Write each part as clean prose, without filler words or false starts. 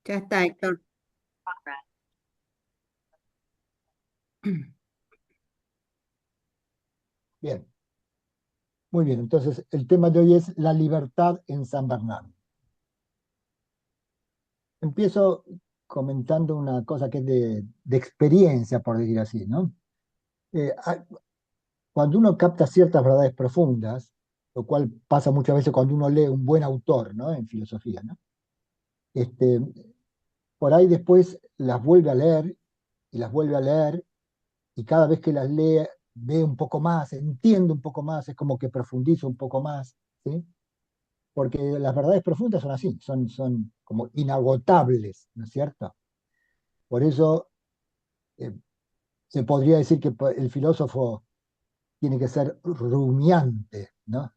Ya está, Héctor. Bien, muy bien. Entonces, el tema de hoy es la libertad en San Bernardo. Empiezo comentando una cosa que es de experiencia, por decir así, ¿no? Eh, a- Cuando uno capta ciertas verdades profundas, lo cual pasa muchas veces cuando uno lee un buen autor, ¿no? En filosofía, ¿no? Este, por ahí después las vuelve a leer y las vuelve a leer y cada vez que las lee ve un poco más, entiende un poco más, es como que profundiza un poco más, ¿sí? Porque las verdades profundas son así, son como inagotables, ¿no es cierto? Por eso eh, se podría decir que el filósofo tiene que ser rumiante, ¿no?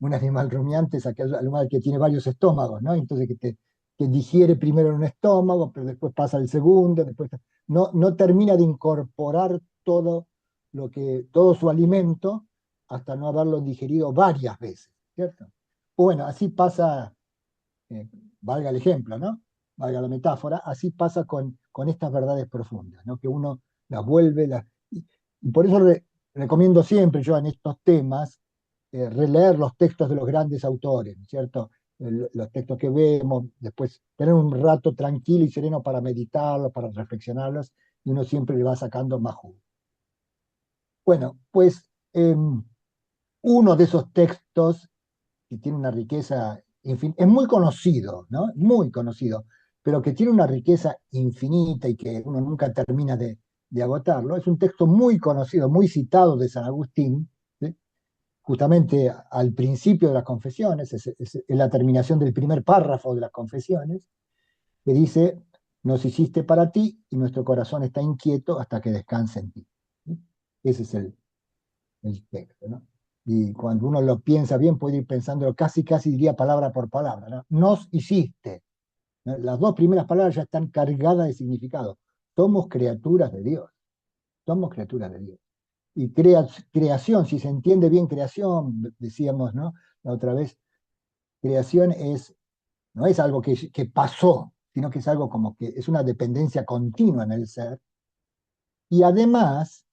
Un animal rumiante es aquel animal que tiene varios estómagos, ¿no? Entonces que digiere primero en un estómago, pero después pasa al segundo, después no termina de incorporar todo su alimento hasta no haberlo digerido varias veces, ¿cierto? Bueno, así pasa eh, valga el ejemplo, ¿no? Valga la metáfora, así pasa con estas verdades profundas, ¿no? Que uno las vuelve, y por eso recomiendo siempre yo en estos temas releer los textos de los grandes autores, ¿no es cierto? Los textos que vemos, después tener un rato tranquilo y sereno para meditarlos, para reflexionarlos, y uno siempre le va sacando más jugo. Bueno, pues uno de esos textos que tiene una riqueza infinita, es muy conocido, ¿no? Muy conocido, pero que tiene una riqueza infinita y que uno nunca termina de agotarlo. Es un texto muy conocido, muy citado de San Agustín, ¿sí? Justamente al principio de las confesiones, es la terminación del primer párrafo de las confesiones, que dice, nos hiciste para ti y nuestro corazón está inquieto hasta que descanse en ti. ¿Sí? Ese es el texto, ¿no? Y cuando uno lo piensa bien, puede ir pensándolo casi diría palabra por palabra, ¿no? Nos hiciste, ¿no? Las dos primeras palabras ya están cargadas de significado. Somos criaturas de Dios, somos criaturas de Dios. Y creación, si se entiende bien creación, decíamos, ¿no? La otra vez, creación no es algo que pasó, sino que es algo como que es una dependencia continua en el ser. Y además,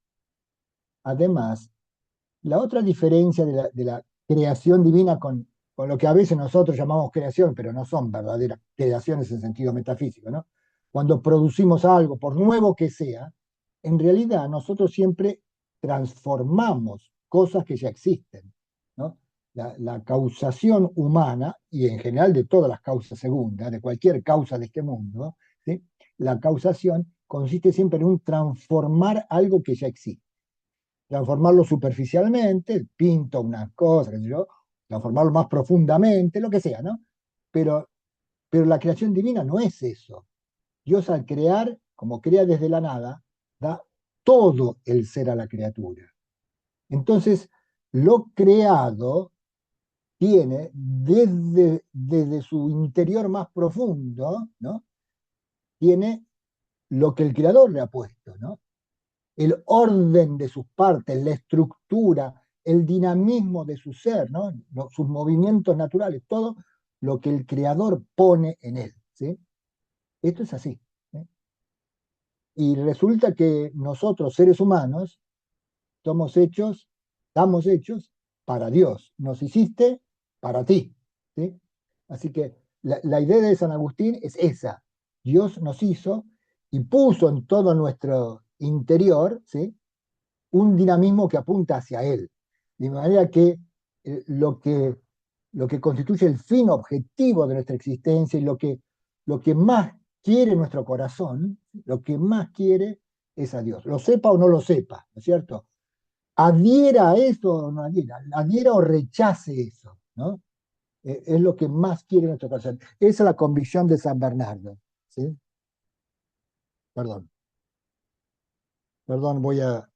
la otra diferencia de la creación divina con lo que a veces nosotros llamamos creación, pero no son verdaderas creaciones en sentido metafísico, ¿no? Cuando producimos algo, por nuevo que sea, en realidad nosotros siempre transformamos cosas que ya existen, ¿no? La causación humana, y en general de todas las causas segundas, de cualquier causa de este mundo, ¿sí? La causación consiste siempre en un transformar algo que ya existe, transformarlo superficialmente, pinto una cosa, qué sé yo, transformarlo más profundamente, lo que sea, ¿no? Pero, pero la creación divina no es eso. Dios al crear, como crea desde la nada, da todo el ser a la criatura. Entonces, lo creado tiene desde su interior más profundo, ¿no? Tiene lo que el creador le ha puesto, ¿no? El orden de sus partes, la estructura, el dinamismo de su ser, ¿no? Sus movimientos naturales, todo lo que el creador pone en él, ¿sí? Esto es así, ¿sí? Y resulta que nosotros, seres humanos, somos hechos, estamos hechos para Dios. Nos hiciste para ti, ¿sí? Así que la idea de San Agustín es esa. Dios nos hizo y puso en todo nuestro interior, ¿sí? Un dinamismo que apunta hacia él. De manera que lo que lo que constituye el fin objetivo de nuestra existencia y lo que más quiere nuestro corazón, lo que más quiere es a Dios. Lo sepa o no lo sepa, ¿no es cierto? Adhiera a eso o no adhiera o rechace eso, ¿no? Es lo que más quiere nuestro corazón. Esa es la convicción de San Bernardo, ¿sí? Perdón, perdón, voy a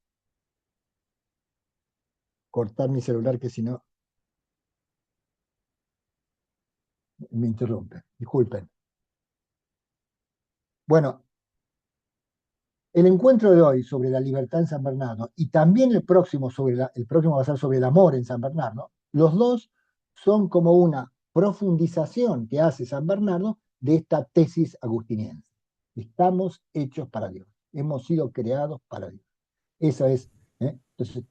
cortar mi celular que si no me interrumpe. Disculpen. Bueno, el encuentro de hoy sobre la libertad en San Bernardo y también el próximo va a ser sobre el amor en San Bernardo, los dos son como una profundización que hace San Bernardo de esta tesis agustiniense. Estamos hechos para Dios, hemos sido creados para Dios. Eso es. Entonces,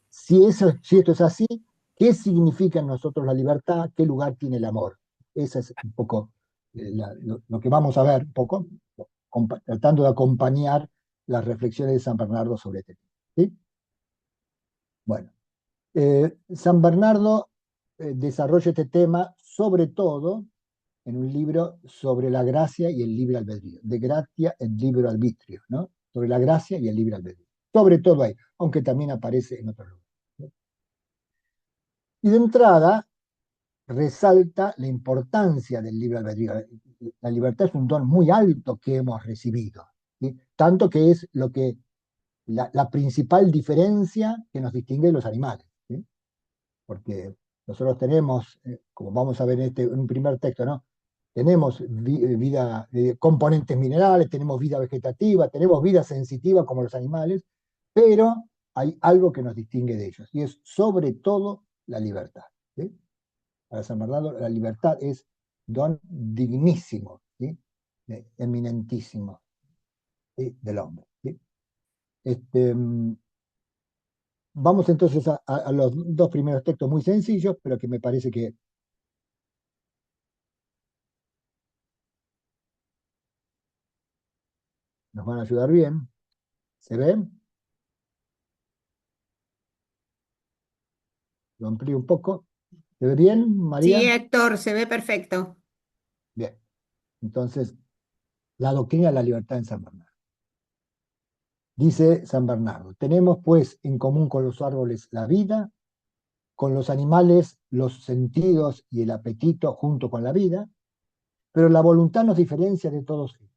si esto es así, ¿qué significa en nosotros la libertad? ¿Qué lugar tiene el amor? Esa es un poco lo que vamos a ver, un poco, tratando de acompañar las reflexiones de San Bernardo sobre este tema. ¿Sí? Bueno, San Bernardo desarrolla este tema sobre todo en un libro sobre la gracia y el libre albedrío, de gratia et libero arbitrio, ¿no? Sobre la gracia y el libre albedrío. Sobre todo ahí, aunque también aparece en otros lugares, ¿no? Y de entrada resalta la importancia del libre albedrío. La libertad es un don muy alto que hemos recibido, ¿sí? Tanto que es lo que la principal diferencia que nos distingue de los animales, ¿sí? Porque nosotros tenemos, como vamos a ver en un primer texto, ¿no? Tenemos vida, componentes minerales, tenemos vida vegetativa, tenemos vida sensitiva como los animales, pero hay algo que nos distingue de ellos, y es sobre todo la libertad, ¿sí? Para San Bernardo, la libertad es don dignísimo, ¿sí? Eminentísimo, ¿sí? Del hombre, ¿sí? Este, vamos entonces a los dos primeros textos muy sencillos, pero que me parece que nos van a ayudar bien. ¿Se ve? Lo amplío un poco. ¿Se ve bien, Sí, María? Héctor, se ve perfecto. Bien. Entonces, la doctrina de la libertad en San Bernardo. Dice San Bernardo, tenemos pues en común con los árboles la vida, con los animales los sentidos y el apetito junto con la vida, pero la voluntad nos diferencia de todos ellos.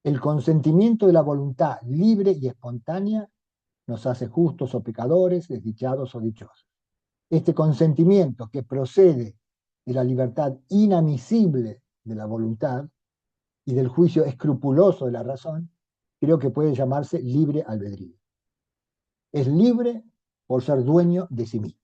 El consentimiento de la voluntad libre y espontánea nos hace justos o pecadores, desdichados o dichosos. Este consentimiento que procede de la libertad inadmisible de la voluntad y del juicio escrupuloso de la razón, creo que puede llamarse libre albedrío. Es libre por ser dueño de sí mismo.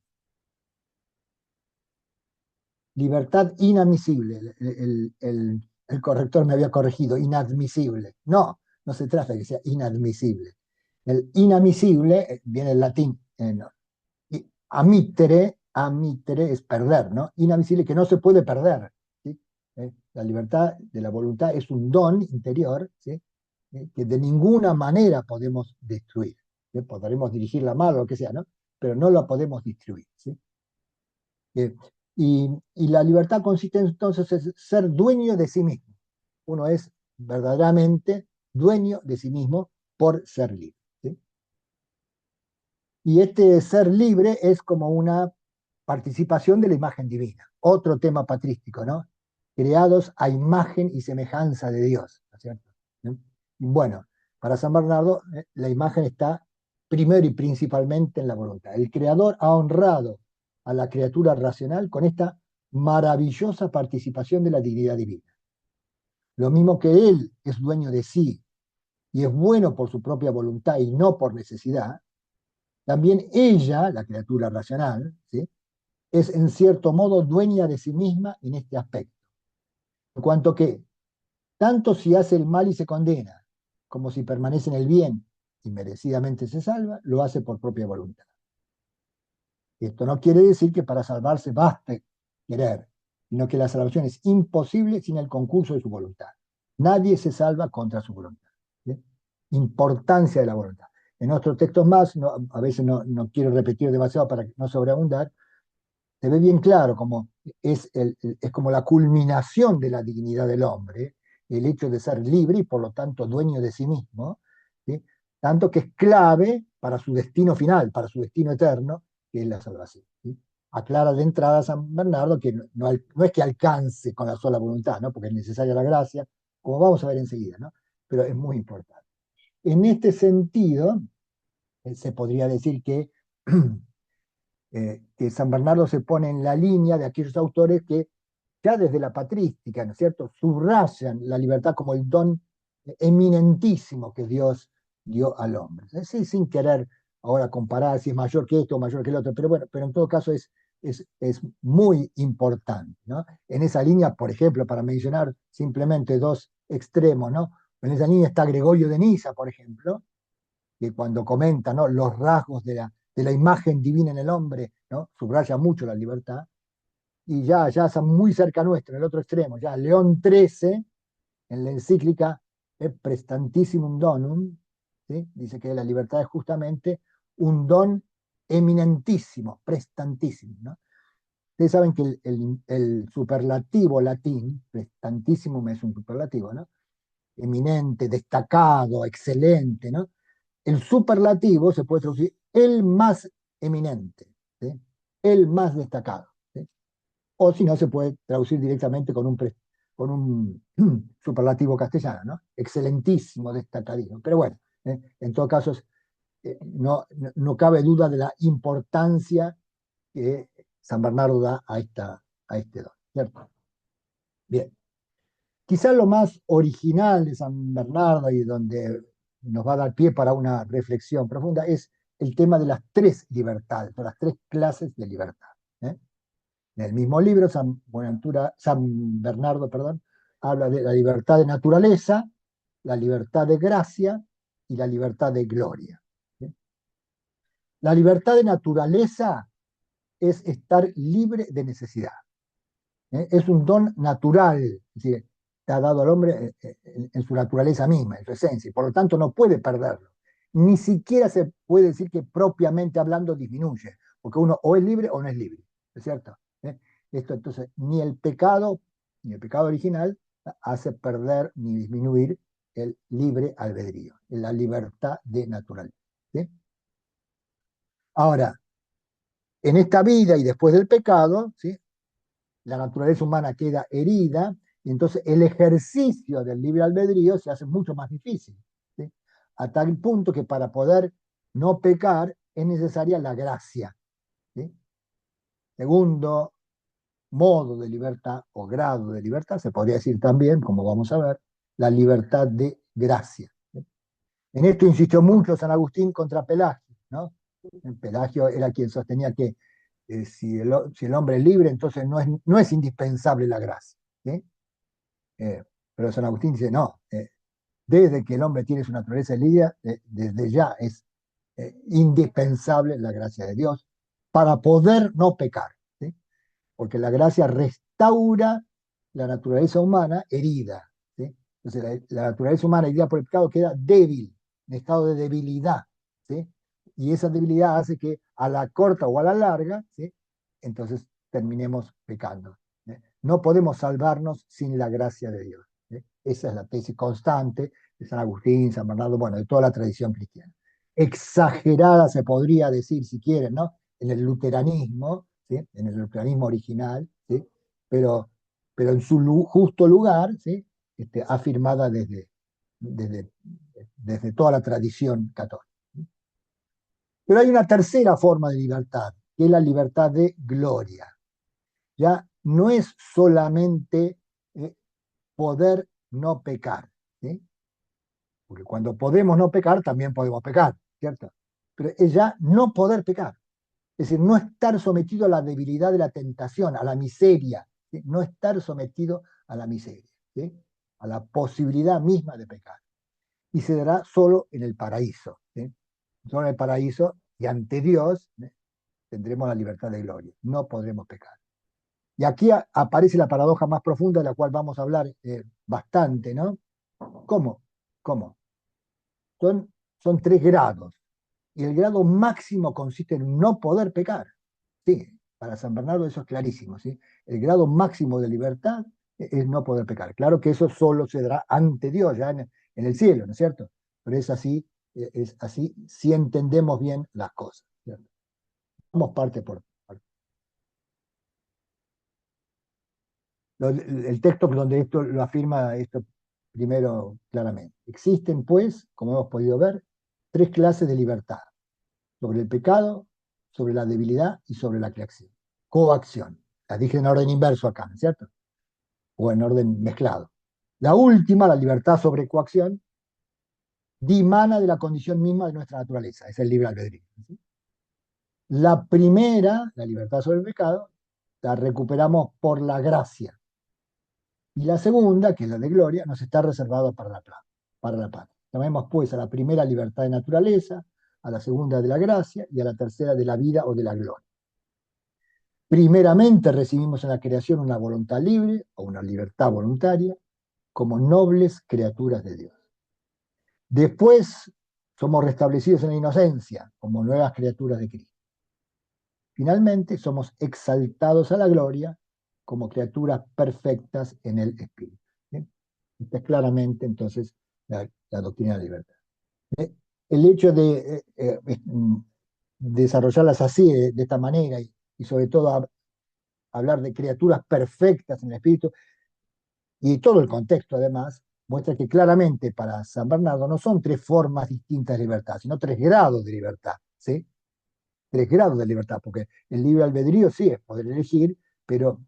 Libertad inadmisible. El corrector me había corregido, inadmisible. No, no se trata de que sea inadmisible. El inadmisible viene del latín, no. Y amitere es perder, ¿no? Inadmisible que no se puede perder, ¿sí? La libertad de la voluntad es un don interior, ¿sí? Que de ninguna manera podemos destruir, ¿sí? Podremos dirigirla mal o lo que sea, ¿no? Pero no la podemos destruir, ¿sí? Eh, y la libertad consiste entonces en ser dueño de sí mismo. Uno es verdaderamente dueño de sí mismo por ser libre, ¿sí? Y este ser libre es como una participación de la imagen divina. Otro tema patrístico, ¿no? Creados a imagen y semejanza de Dios, ¿no es cierto? ¿no? Bueno, para San Bernardo, la imagen está primero y principalmente en la voluntad. El Creador ha honrado a la criatura racional con esta maravillosa participación de la dignidad divina. Lo mismo que Él es dueño de sí y es bueno por su propia voluntad y no por necesidad, también ella, la criatura racional, ¿sí? Es en cierto modo dueña de sí misma en este aspecto. En cuanto que, tanto si hace el mal y se condena, como si permanece en el bien y merecidamente se salva, lo hace por propia voluntad. Esto no quiere decir que para salvarse baste querer, sino que la salvación es imposible sin el concurso de su voluntad. Nadie se salva contra su voluntad, ¿sí? Importancia de la voluntad. En otros textos más, a veces no quiero repetir demasiado para no sobreabundar, se ve bien claro como es como la culminación de la dignidad del hombre, el hecho de ser libre y por lo tanto dueño de sí mismo, ¿sí? Tanto que es clave para su destino final, para su destino eterno, que es la salvación, ¿sí? Aclara de entrada San Bernardo que no es que alcance con la sola voluntad, ¿no? Porque es necesaria la gracia, como vamos a ver enseguida, ¿no? Pero es muy importante. En este sentido, se podría decir que San Bernardo se pone en la línea de aquellos autores que ya desde la patrística, ¿no es cierto?, subrayan la libertad como el don eminentísimo que Dios dio al hombre. Sí, sin querer ahora comparar si es mayor que esto o mayor que el otro, pero bueno, pero en todo caso es es muy importante, ¿no? En esa línea, por ejemplo, para mencionar simplemente dos extremos, ¿no? En esa línea está Gregorio de Niza, por ejemplo, que cuando comenta, ¿no?, los rasgos de la imagen divina en el hombre, ¿no?, subraya mucho la libertad. Y ya está muy cerca nuestro, en el otro extremo, ya León XIII, en la encíclica Prestantissimum Donum, ¿sí?, dice que la libertad es justamente un don eminentísimo, prestantísimo, ¿no? Ustedes saben que el superlativo latín, prestantísimo es un superlativo, ¿no? Eminente, destacado, excelente, ¿no? El superlativo se puede traducir el más eminente, ¿sí?, el más destacado, ¿sí? O si no, se puede traducir directamente con un superlativo castellano, ¿no? Excelentísimo, destacadísimo. Pero bueno, en todo caso, no cabe duda de la importancia que San Bernardo da a este don, ¿cierto? Bien, quizás lo más original de San Bernardo y donde nos va a dar pie para una reflexión profunda es el tema de las tres libertades, o las tres clases de libertad, ¿eh? En el mismo libro, San Bernardo, perdón, habla de la libertad de naturaleza, la libertad de gracia y la libertad de gloria, ¿sí? La libertad de naturaleza es estar libre de necesidad, ¿eh? Es un don natural, es decir, está dado al hombre en su naturaleza misma, en su esencia, y por lo tanto no puede perderlo. Ni siquiera se puede decir que propiamente hablando disminuye, porque uno o es libre o no es libre, ¿es cierto? ¿Eh? Esto entonces, ni el pecado original, hace perder ni disminuir el libre albedrío, la libertad de naturaleza, ¿sí? Ahora, en esta vida y después del pecado, ¿sí?, la naturaleza humana queda herida y entonces el ejercicio del libre albedrío se hace mucho más difícil, ¿sí? A tal punto que para poder no pecar es necesaria la gracia, ¿sí? Segundo modo de libertad o grado de libertad, se podría decir también, como vamos a ver, la libertad de gracia, ¿sí? En esto insistió mucho San Agustín contra Pelagio, ¿no? Pelagio era quien sostenía que si el hombre es libre, entonces no es indispensable la gracia, ¿sí? Pero San Agustín dice, no, desde que el hombre tiene su naturaleza libre, desde ya es indispensable la gracia de Dios para poder no pecar, ¿sí? Porque la gracia restaura la naturaleza humana herida, ¿sí? Entonces la naturaleza humana herida por el pecado queda débil, en estado de debilidad, ¿sí? Y esa debilidad hace que a la corta o a la larga, ¿sí?, entonces terminemos pecando, ¿sí? No podemos salvarnos sin la gracia de Dios, ¿sí? Esa es la tesis constante de San Agustín, San Bernardo, bueno, de toda la tradición cristiana. Exagerada se podría decir, si quieren, ¿no?, en el luteranismo, ¿sí?, en el luteranismo original, ¿sí?, pero, pero en su justo lugar, ¿sí?, afirmada desde, desde toda la tradición católica. Pero hay una tercera forma de libertad, que es la libertad de gloria. Ya no es solamente poder no pecar, ¿sí? Porque cuando podemos no pecar, también podemos pecar, ¿cierto? Pero es ya no poder pecar. Es decir, no estar sometido a la debilidad de la tentación, a la miseria, ¿sí? No estar sometido a la miseria, ¿sí?, a la posibilidad misma de pecar. Y se dará solo en el paraíso, ¿sí? Solo en el paraíso y ante Dios, ¿sí?, tendremos la libertad de gloria. No podremos pecar. Y aquí aparece la paradoja más profunda de la cual vamos a hablar bastante, ¿no? ¿Cómo? ¿Cómo? Son tres grados. Y el grado máximo consiste en no poder pecar. Sí, para San Bernardo eso es clarísimo, ¿sí? El grado máximo de libertad es no poder pecar. Claro que eso solo se dará ante Dios, ya en el cielo, ¿no es cierto? Pero es así si entendemos bien las cosas, ¿cierto? Vamos parte por parte. El texto donde esto lo afirma esto primero claramente. Existen, pues, como hemos podido ver, tres clases de libertad: sobre el pecado, sobre la debilidad y sobre la coacción. Las dije en orden inverso acá, ¿no es cierto? O en orden mezclado. La última, la libertad sobre coacción, dimana de la condición misma de nuestra naturaleza, es el libre albedrío, ¿sí? La primera, la libertad sobre el pecado, la recuperamos por la gracia. Y la segunda, que es la de gloria, nos está reservada para la paz. Llamemos pues a la primera libertad de naturaleza, a la segunda de la gracia y a la tercera de la vida o de la gloria. Primeramente recibimos en la creación una voluntad libre o una libertad voluntaria como nobles criaturas de Dios. Después somos restablecidos en la inocencia como nuevas criaturas de Cristo. Finalmente somos exaltados a la gloria como criaturas perfectas en el Espíritu. ¿Bien? Esta es claramente entonces la doctrina de la libertad. ¿Eh? El hecho de desarrollarlas así, de esta manera, y sobre todo hablar de criaturas perfectas en el Espíritu, y todo el contexto además, muestra que claramente para San Bernardo no son tres formas distintas de libertad, sino tres grados de libertad, ¿sí? Tres grados de libertad, porque el libre albedrío sí es poder elegir, pero,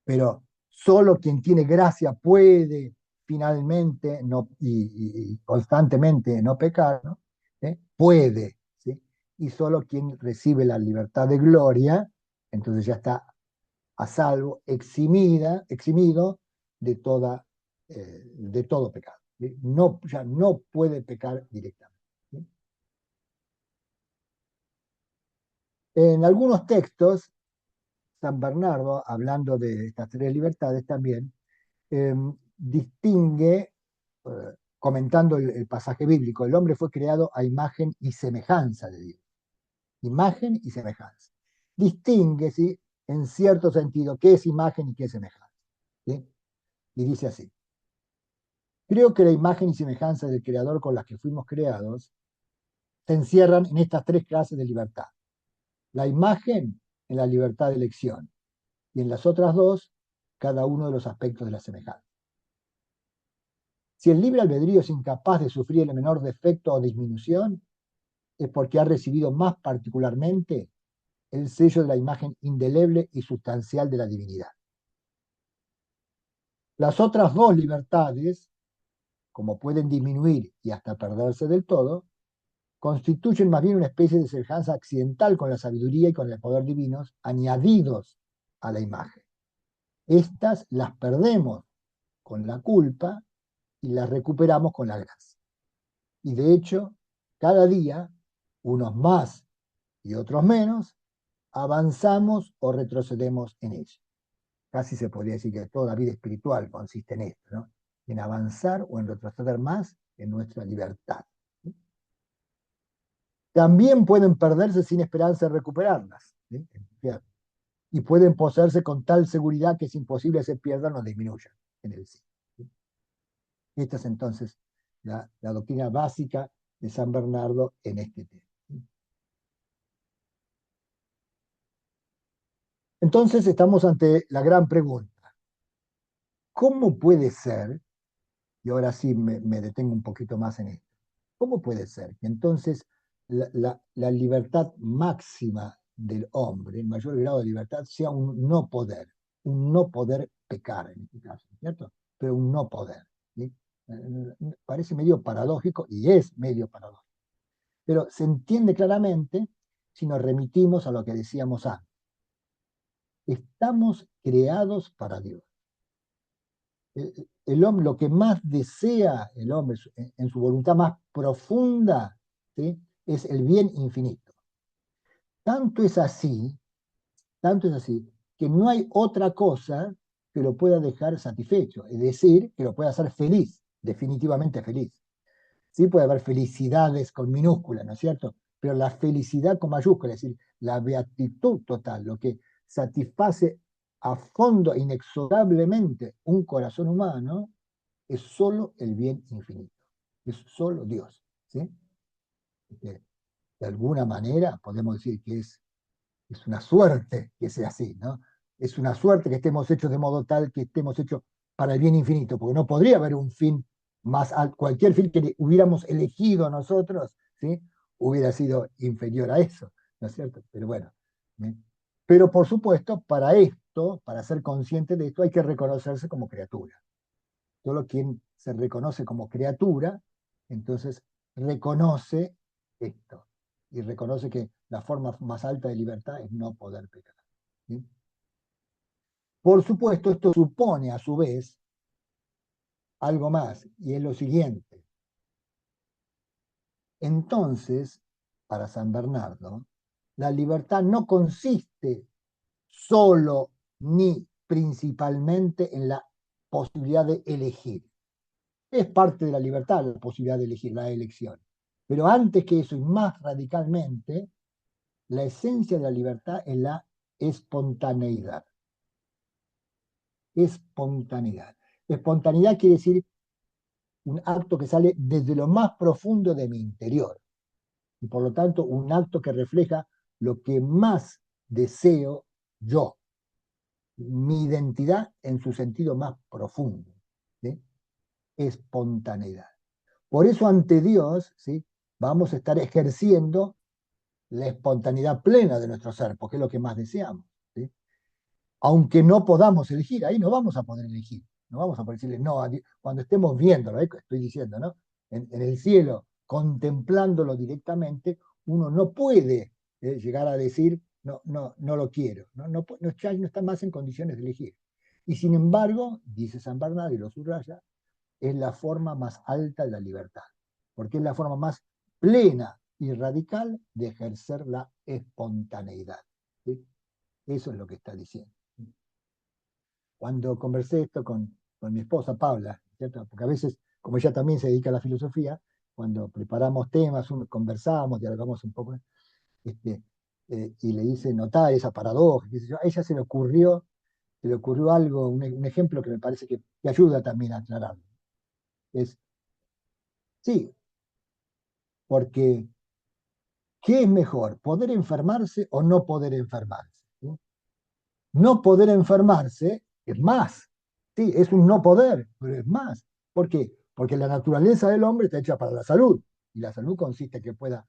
pero solo quien tiene gracia puede finalmente no, y constantemente no pecar, ¿no? Puede, ¿sí? Y solo quien recibe la libertad de gloria, entonces ya está a salvo, eximido de, de todo pecado. ¿Sí? No, ya no puede pecar directamente. ¿Sí? En algunos textos, San Bernardo, hablando de estas tres libertades también, distingue, eh, comentando el pasaje bíblico, el hombre fue creado a imagen y semejanza de Dios. Imagen y semejanza. Distingue, ¿sí? En cierto sentido, qué es imagen y qué es semejanza. ¿Sí? Y dice así: creo que la imagen y semejanza del Creador con las que fuimos creados se encierran en estas tres clases de libertad. La imagen en la libertad de elección y en las otras dos, cada uno de los aspectos de la semejanza. Si el libre albedrío es incapaz de sufrir el menor defecto o disminución, es porque ha recibido más particularmente el sello de la imagen indeleble y sustancial de la divinidad. Las otras dos libertades, como pueden disminuir y hasta perderse del todo, constituyen más bien una especie de semejanza accidental con la sabiduría y con el poder divinos añadidos a la imagen. Estas las perdemos con la culpa y las recuperamos con la gracia. Y de hecho, cada día, unos más y otros menos, avanzamos o retrocedemos en ello. Casi se podría decir que toda la vida espiritual consiste en esto, ¿no? En avanzar o en retroceder más en nuestra libertad. También pueden perderse sin esperanza de recuperarlas, ¿sí? Y pueden poseerse con tal seguridad que es imposible que se pierdan o disminuyan en el sí. Esta es entonces la doctrina básica de San Bernardo en este tema. Entonces estamos ante la gran pregunta: ¿cómo puede ser, y ahora sí me detengo un poquito más en esto, cómo puede ser que entonces la libertad máxima del hombre, el mayor grado de libertad, sea un no poder pecar en este caso, ¿cierto? Pero un no poder, ¿sí? Parece medio paradójico y es medio paradójico, pero se entiende claramente si nos remitimos a lo que decíamos antes. Estamos creados para Dios. El hombre, lo que más desea el hombre en su voluntad más profunda, ¿sí? Es el bien infinito. Tanto es así, tanto es así, que no hay otra cosa que lo pueda dejar satisfecho, es decir, que lo pueda hacer feliz, definitivamente feliz. Sí puede haber felicidades con minúscula, ¿no es cierto? Pero la felicidad con mayúscula, es decir, la beatitud total, lo que satisface a fondo, inexorablemente, un corazón humano, es solo el bien infinito, es solo Dios. ¿Sí? De alguna manera podemos decir que es una suerte que sea así, ¿no? Es una suerte que estemos hechos de modo tal que estemos hechos para el bien infinito, porque no podría haber un fin más alto. Cualquier fin que hubiéramos elegido nosotros, ¿sí? Hubiera sido inferior a eso, ¿no es cierto? Pero bueno. ¿eh? Pero por supuesto, para esto, para ser consciente de esto, hay que reconocerse como criatura. Solo quien se reconoce como criatura, entonces reconoce esto. y reconoce que la forma más alta de libertad es no poder pecar. ¿Sí? Por supuesto, esto supone a su vez algo más, y es lo siguiente. Entonces, para San Bernardo, la libertad no consiste solo ni principalmente en la posibilidad de elegir. Es parte de la libertad la posibilidad de elegir, la elección. Pero antes que eso y más radicalmente, la esencia de la libertad es la espontaneidad. Espontaneidad. Espontaneidad quiere decir un acto que sale desde lo más profundo de mi interior y por lo tanto un acto que refleja lo que más deseo yo, mi identidad en su sentido más profundo. ¿Sí? Espontaneidad. Por eso ante Dios, ¿sí? Vamos a estar ejerciendo la espontaneidad plena de nuestro ser, porque es lo que más deseamos. ¿Sí? Aunque no podamos elegir, ahí no vamos a poder elegir, no vamos a poder decirle no a Dios. Cuando estemos viéndolo, estoy diciendo, ¿no? En el cielo, contemplándolo directamente, uno no puede llegar a decir no, no, no lo quiero, ya no está más en condiciones de elegir. Y sin embargo, dice San Bernardo y lo subraya, es la forma más alta de la libertad, porque es la forma más plena y radical de ejercer la espontaneidad. ¿Sí? Eso es lo que está diciendo. Cuando conversé esto con mi esposa Paula, ¿cierto? Porque a veces, como ella también se dedica a la filosofía, cuando preparamos temas, conversamos, dialogamos un poco, este, y le hice notar esa paradoja, qué sé yo, a ella se le ocurrió algo, un ejemplo que me parece que ayuda también a aclararlo. Es, sí, porque ¿qué es mejor? ¿Poder enfermarse o no poder enfermarse? ¿Sí? No poder enfermarse es más. Sí, es un no poder, pero es más. ¿Por qué? Porque la naturaleza del hombre está hecha para la salud. Y la salud consiste en que pueda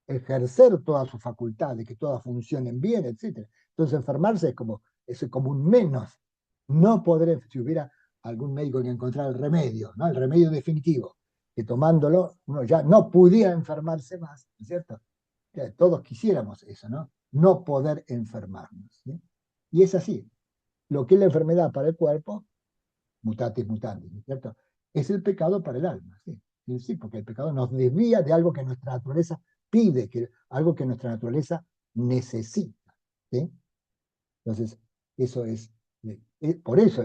ejercer todas sus facultades, que todas funcionen bien, etc. Entonces enfermarse es como un menos. No poder, si hubiera algún médico que encontrara el remedio, ¿no? El remedio definitivo, que tomándolo uno ya no pudiera enfermarse más, ¿no es cierto? Todos quisiéramos eso, ¿no? No poder enfermarnos. ¿Sí? Y es así. Lo que es la enfermedad para el cuerpo, mutatis mutandis, ¿no es cierto? Es el pecado para el alma. ¿Sí? Sí, porque el pecado nos desvía de algo que nuestra naturaleza pide, algo que nuestra naturaleza necesita. ¿Sí? Entonces, eso por eso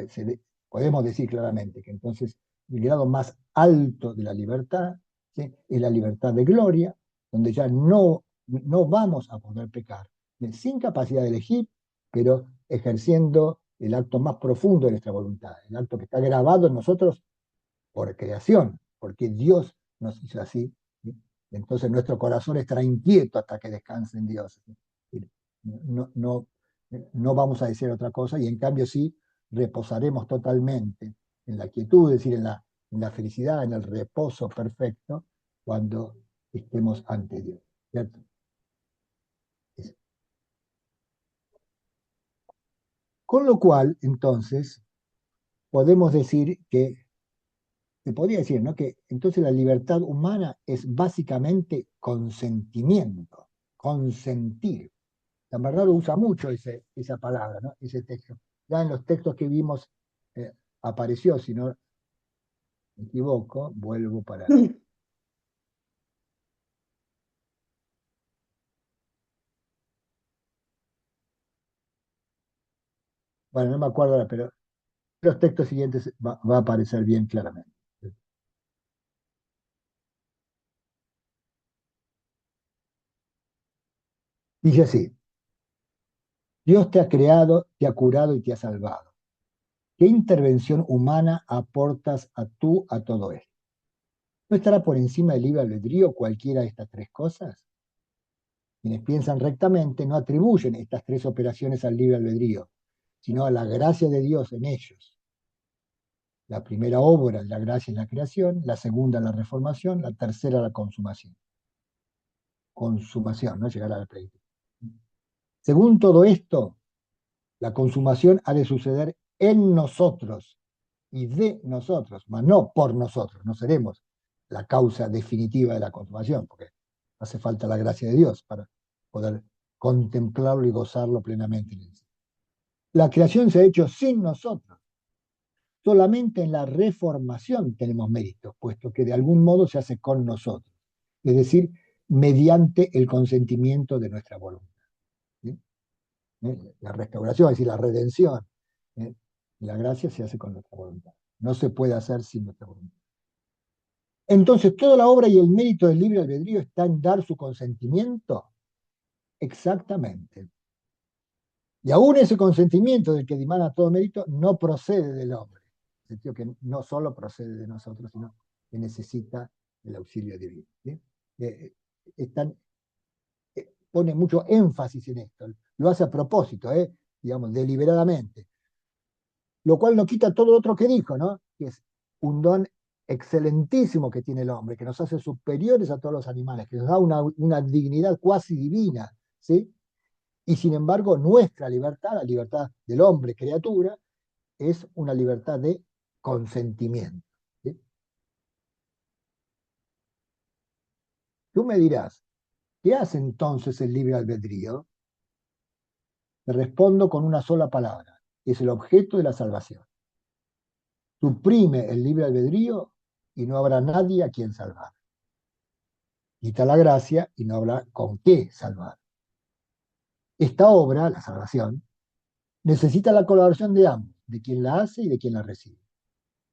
podemos decir claramente que entonces el grado más alto de la libertad, ¿sí? Es la libertad de gloria, donde ya no vamos a poder pecar, sin capacidad de elegir, pero ejerciendo el acto más profundo de nuestra voluntad, el acto que está grabado en nosotros por creación, porque Dios nos hizo así. ¿Sí? Entonces nuestro corazón estará inquieto hasta que descanse en Dios. ¿Sí? No, no, no vamos a decir otra cosa y en cambio sí reposaremos totalmente en la quietud, es decir, en la felicidad, en el reposo perfecto cuando estemos ante Dios. ¿Cierto? Con lo cual, entonces, podemos decir que se podría decir, ¿no? Que entonces la libertad humana es básicamente consentimiento, consentir. San Bernardo usa mucho esa palabra, ¿no? Ese texto. Ya en los textos que vimos apareció, si no me equivoco, vuelvo para... Bueno, no me acuerdo ahora, pero los textos siguientes va a aparecer bien claramente. Dice así, Dios te ha creado, te ha curado y te ha salvado. ¿Qué intervención humana aportas a todo esto? ¿No estará por encima del libre albedrío cualquiera de estas tres cosas? Quienes piensan rectamente no atribuyen estas tres operaciones al libre albedrío, sino a la gracia de Dios en ellos. La primera obra de la gracia es la creación, la segunda la reformación, la tercera la consumación. Consumación, no llegar a la plenitud. Según todo esto, la consumación ha de suceder en nosotros y de nosotros, mas no por nosotros. No seremos la causa definitiva de la consumación, porque Hace falta la gracia de Dios para poder contemplarlo y gozarlo plenamente en el cielo. La creación se ha hecho sin nosotros. Solamente en la reformación tenemos mérito, puesto que de algún modo se hace con nosotros, es decir, mediante el consentimiento de nuestra voluntad. ¿Sí? La restauración, es decir, la redención, ¿eh? La gracia se hace con nuestra voluntad. No se puede hacer sin nuestra voluntad. Entonces, toda la obra y el mérito del libre albedrío está en dar su consentimiento. Exactamente. Y aún ese consentimiento del que dimana todo mérito no procede del hombre. En el sentido que no solo procede de nosotros, sino que necesita el auxilio divino. ¿Sí? Están, pone mucho énfasis en esto. Lo hace a propósito, digamos, deliberadamente. Lo cual no quita todo lo otro que dijo, ¿no? Que es un don excelentísimo que tiene el hombre, que nos hace superiores a todos los animales, que nos da una dignidad cuasi divina, ¿sí? Y sin embargo, nuestra libertad, la libertad del hombre, criatura, es una libertad de consentimiento. ¿Sí? Tú me dirás, ¿qué hace entonces el libre albedrío? Te respondo con una sola palabra, es el objeto de la salvación. Suprime el libre albedrío y no habrá nadie a quien salvar. Quita la gracia y no habrá con qué salvar. Esta obra, la salvación, necesita la colaboración de ambos, de quien la hace y de quien la recibe.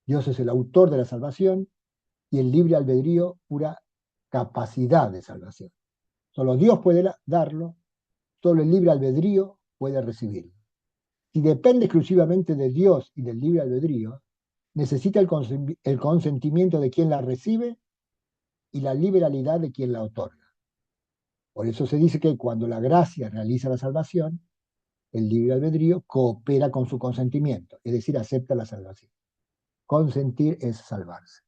Dios es el autor de la salvación y el libre albedrío pura capacidad de salvación. Solo Dios puede darlo, solo el libre albedrío puede recibirlo. Si depende exclusivamente de Dios y del libre albedrío, necesita el consentimiento de quien la recibe y la liberalidad de quien la otorga. Por eso se dice que cuando la gracia realiza la salvación, el libre albedrío coopera con su consentimiento, es decir, acepta la salvación. Consentir es salvarse.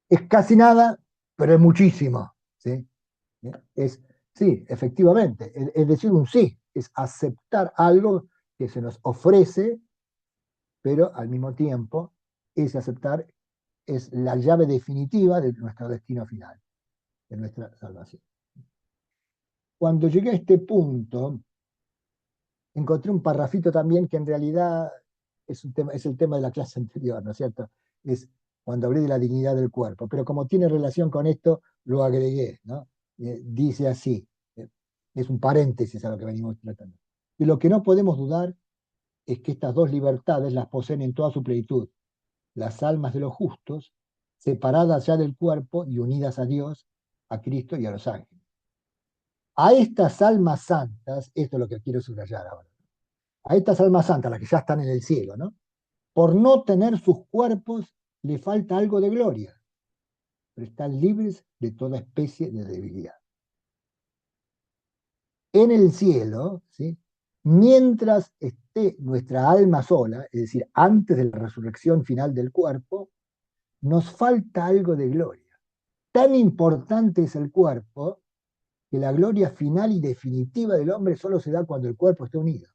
Es casi nada, pero es muchísimo. ¿Sí? Es, sí, efectivamente, es decir, un sí, es aceptar algo que se nos ofrece, pero al mismo tiempo, ese aceptar es la llave definitiva de nuestro destino final, de nuestra salvación. Cuando llegué a este punto, encontré un parrafito también que en realidad es el tema de la clase anterior, ¿no es cierto? Es cuando hablé de la dignidad del cuerpo, pero como tiene relación con esto, lo agregué, ¿no? Dice así, es un paréntesis a lo que venimos tratando. Y lo que no podemos dudar es que estas dos libertades las poseen en toda su plenitud, las almas de los justos, separadas ya del cuerpo y unidas a Dios, a Cristo y a los ángeles. A estas almas santas, esto es lo que quiero subrayar ahora, a estas almas santas, las que ya están en el cielo, ¿no? Por no tener sus cuerpos, le falta algo de gloria, pero están libres de toda especie de debilidad. En el cielo, ¿sí? Mientras esté nuestra alma sola, es decir, antes de la resurrección final del cuerpo, nos falta algo de gloria. Tan importante es el cuerpo que la gloria final y definitiva del hombre solo se da cuando el cuerpo está unido.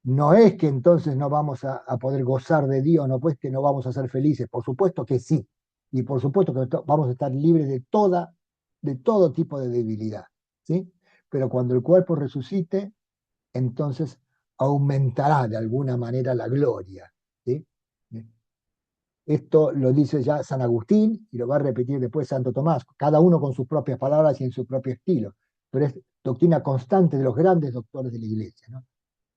No es que entonces no vamos a poder gozar de Dios, no pues que no vamos a ser felices, por supuesto que sí, y por supuesto que vamos a estar libres de todo tipo de debilidad, ¿sí? Pero cuando el cuerpo resucite, entonces aumentará de alguna manera la gloria, ¿sí? Esto lo dice ya San Agustín y lo va a repetir después Santo Tomás, cada uno con sus propias palabras y en su propio estilo, pero es doctrina constante de los grandes doctores de la Iglesia, ¿no?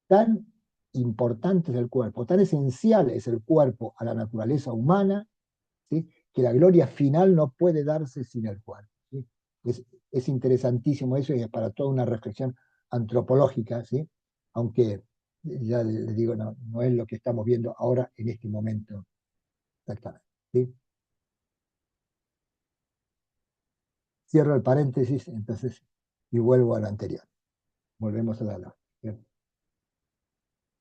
Tan importante es el cuerpo, tan esencial es el cuerpo a la naturaleza humana, ¿sí? Que la gloria final no puede darse sin el cuerpo. ¿Sí? Es interesantísimo eso y es para toda una reflexión antropológica, ¿sí? Aunque ya les digo, no es lo que estamos viendo ahora en este momento exactamente. ¿Sí? Cierro el paréntesis, entonces, y vuelvo a lo anterior. Volvemos a la lógica.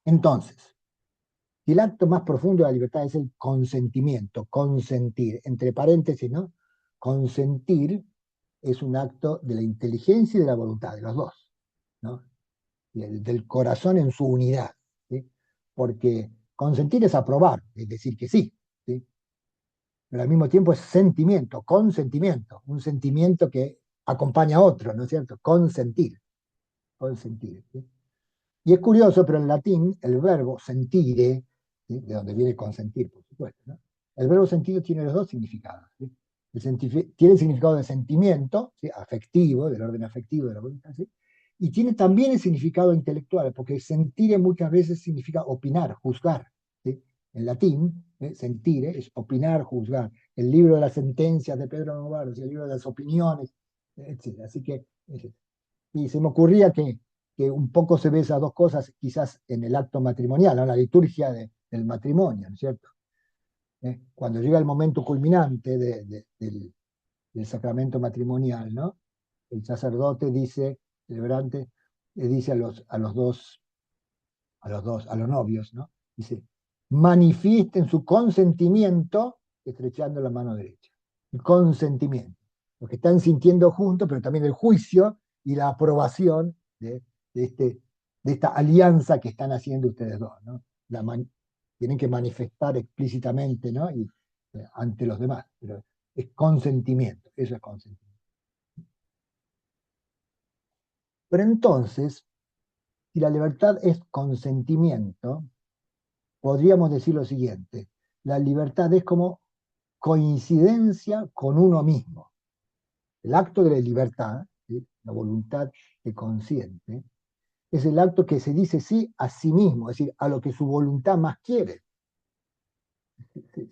Entonces, y el acto más profundo de la libertad es el consentimiento, consentir, entre paréntesis, ¿no? Consentir es un acto de la inteligencia y de la voluntad, de los dos, ¿no? Del corazón en su unidad, ¿sí? Porque consentir es aprobar, es decir que sí, ¿sí? pero al mismo tiempo es sentimiento, consentimiento, un sentimiento que acompaña a otro, ¿no es cierto? Consentir, consentir. ¿Sí? Y es curioso, pero en latín el verbo sentire, ¿sí? De donde viene consentir, por supuesto, ¿no? El verbo sentire tiene los dos significados. ¿Sí? Tiene el significado de sentimiento, ¿sí? Afectivo, del orden afectivo de la voluntad, ¿sí? Y tiene también el significado intelectual, porque sentire muchas veces significa opinar, juzgar. ¿Sí? En latín, sentire es opinar, juzgar. El libro de las sentencias de Pedro Novaros, el libro de las opiniones, etc. Así que, y se me ocurría que un poco se ve esas dos cosas quizás en el acto matrimonial, ¿no? La liturgia del matrimonio, ¿no es cierto? Cuando llega el momento culminante del sacramento matrimonial, ¿no? El sacerdote dice, celebrante, le dice a los novios, ¿no? Dice, manifiesten su consentimiento estrechando la mano derecha. El consentimiento. Lo que están sintiendo juntos, pero también el juicio y la aprobación de, este, de esta alianza que están haciendo ustedes dos, ¿no? Tienen que manifestar explícitamente, ¿no? Y, ante los demás, pero es consentimiento, eso es consentimiento. Pero entonces, si la libertad es consentimiento, podríamos decir lo siguiente, la libertad es como coincidencia con uno mismo. El acto de la libertad, ¿sí? La voluntad que consiente, es el acto que se dice sí a sí mismo, es decir, a lo que su voluntad más quiere.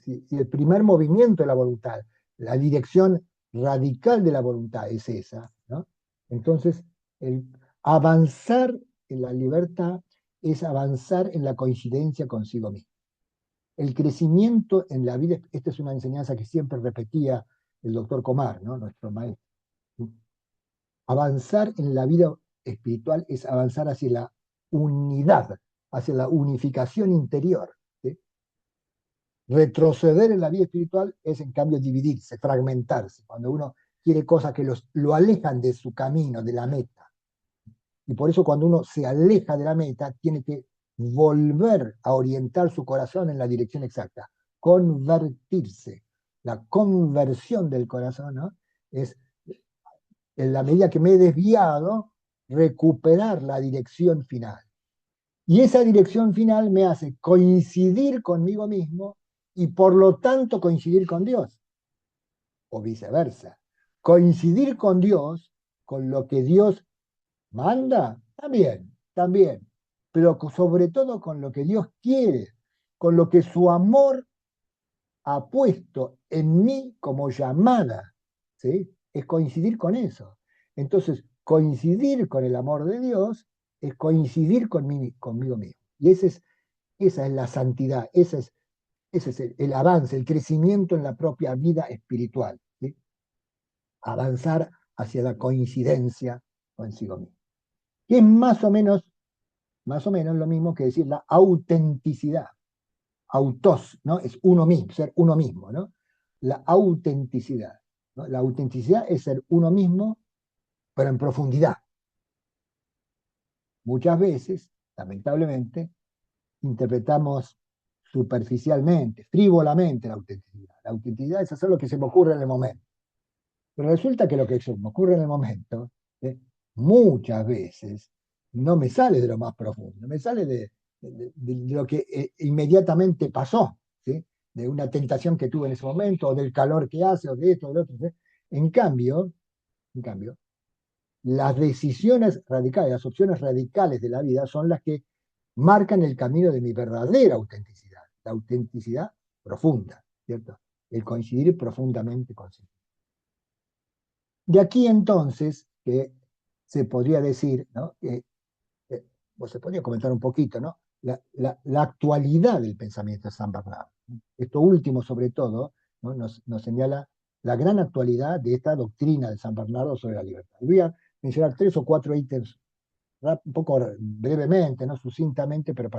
Si el primer movimiento de la voluntad, la dirección radical de la voluntad es esa, ¿no? Entonces, el avanzar en la libertad es avanzar en la coincidencia consigo mismo. El crecimiento en la vida, esta es una enseñanza que siempre repetía el doctor Comar, ¿no? Nuestro maestro. Avanzar en la vida espiritual es avanzar hacia la unidad, hacia la unificación interior. ¿Sí? Retroceder en la vida espiritual es, en cambio, dividirse, fragmentarse, cuando uno quiere cosas que lo alejan de su camino, de la meta. Y por eso cuando uno se aleja de la meta, tiene que volver a orientar su corazón en la dirección exacta, convertirse. La conversión del corazón, ¿no? Es, en la medida que me he desviado, recuperar la dirección final. Y esa dirección final me hace coincidir conmigo mismo y por lo tanto coincidir con Dios, o viceversa. Coincidir con Dios, con lo que Dios manda, también, también, pero sobre todo con lo que Dios quiere, con lo que su amor ha puesto en mí como llamada, ¿sí? Es coincidir con eso. Entonces, coincidir con el amor de Dios es coincidir conmigo mismo. Y esa es la santidad, ese es el avance, el crecimiento en la propia vida espiritual. ¿Sí? Avanzar hacia la coincidencia consigo mismo. Que es más o menos lo mismo que decir la autenticidad. Autos, ¿no? Es uno mismo, ser uno mismo, ¿no? La autenticidad, ¿no? La autenticidad es ser uno mismo, pero en profundidad. Muchas veces, lamentablemente, interpretamos superficialmente, frívolamente la autenticidad. La autenticidad es hacer lo que se me ocurre en el momento. Pero resulta que lo que se me ocurre en el momento, muchas veces no me sale de lo más profundo, me sale de lo que inmediatamente pasó, ¿sí? De una tentación que tuve en ese momento, o del calor que hace, o de esto, o de otro. ¿Sí? En cambio, en cambio, las decisiones radicales, las opciones radicales de la vida son las que marcan el camino de mi verdadera autenticidad, la autenticidad profunda, ¿cierto? El coincidir profundamente con sí. De aquí entonces que se podría decir, ¿no? O se podría comentar un poquito, ¿no? La actualidad del pensamiento de San Bernardo. Esto último, sobre todo, ¿no? Nos señala la gran actualidad de esta doctrina de San Bernardo sobre la libertad. Voy a mencionar 3 o 4 ítems, un poco brevemente, ¿no? Sucintamente, pero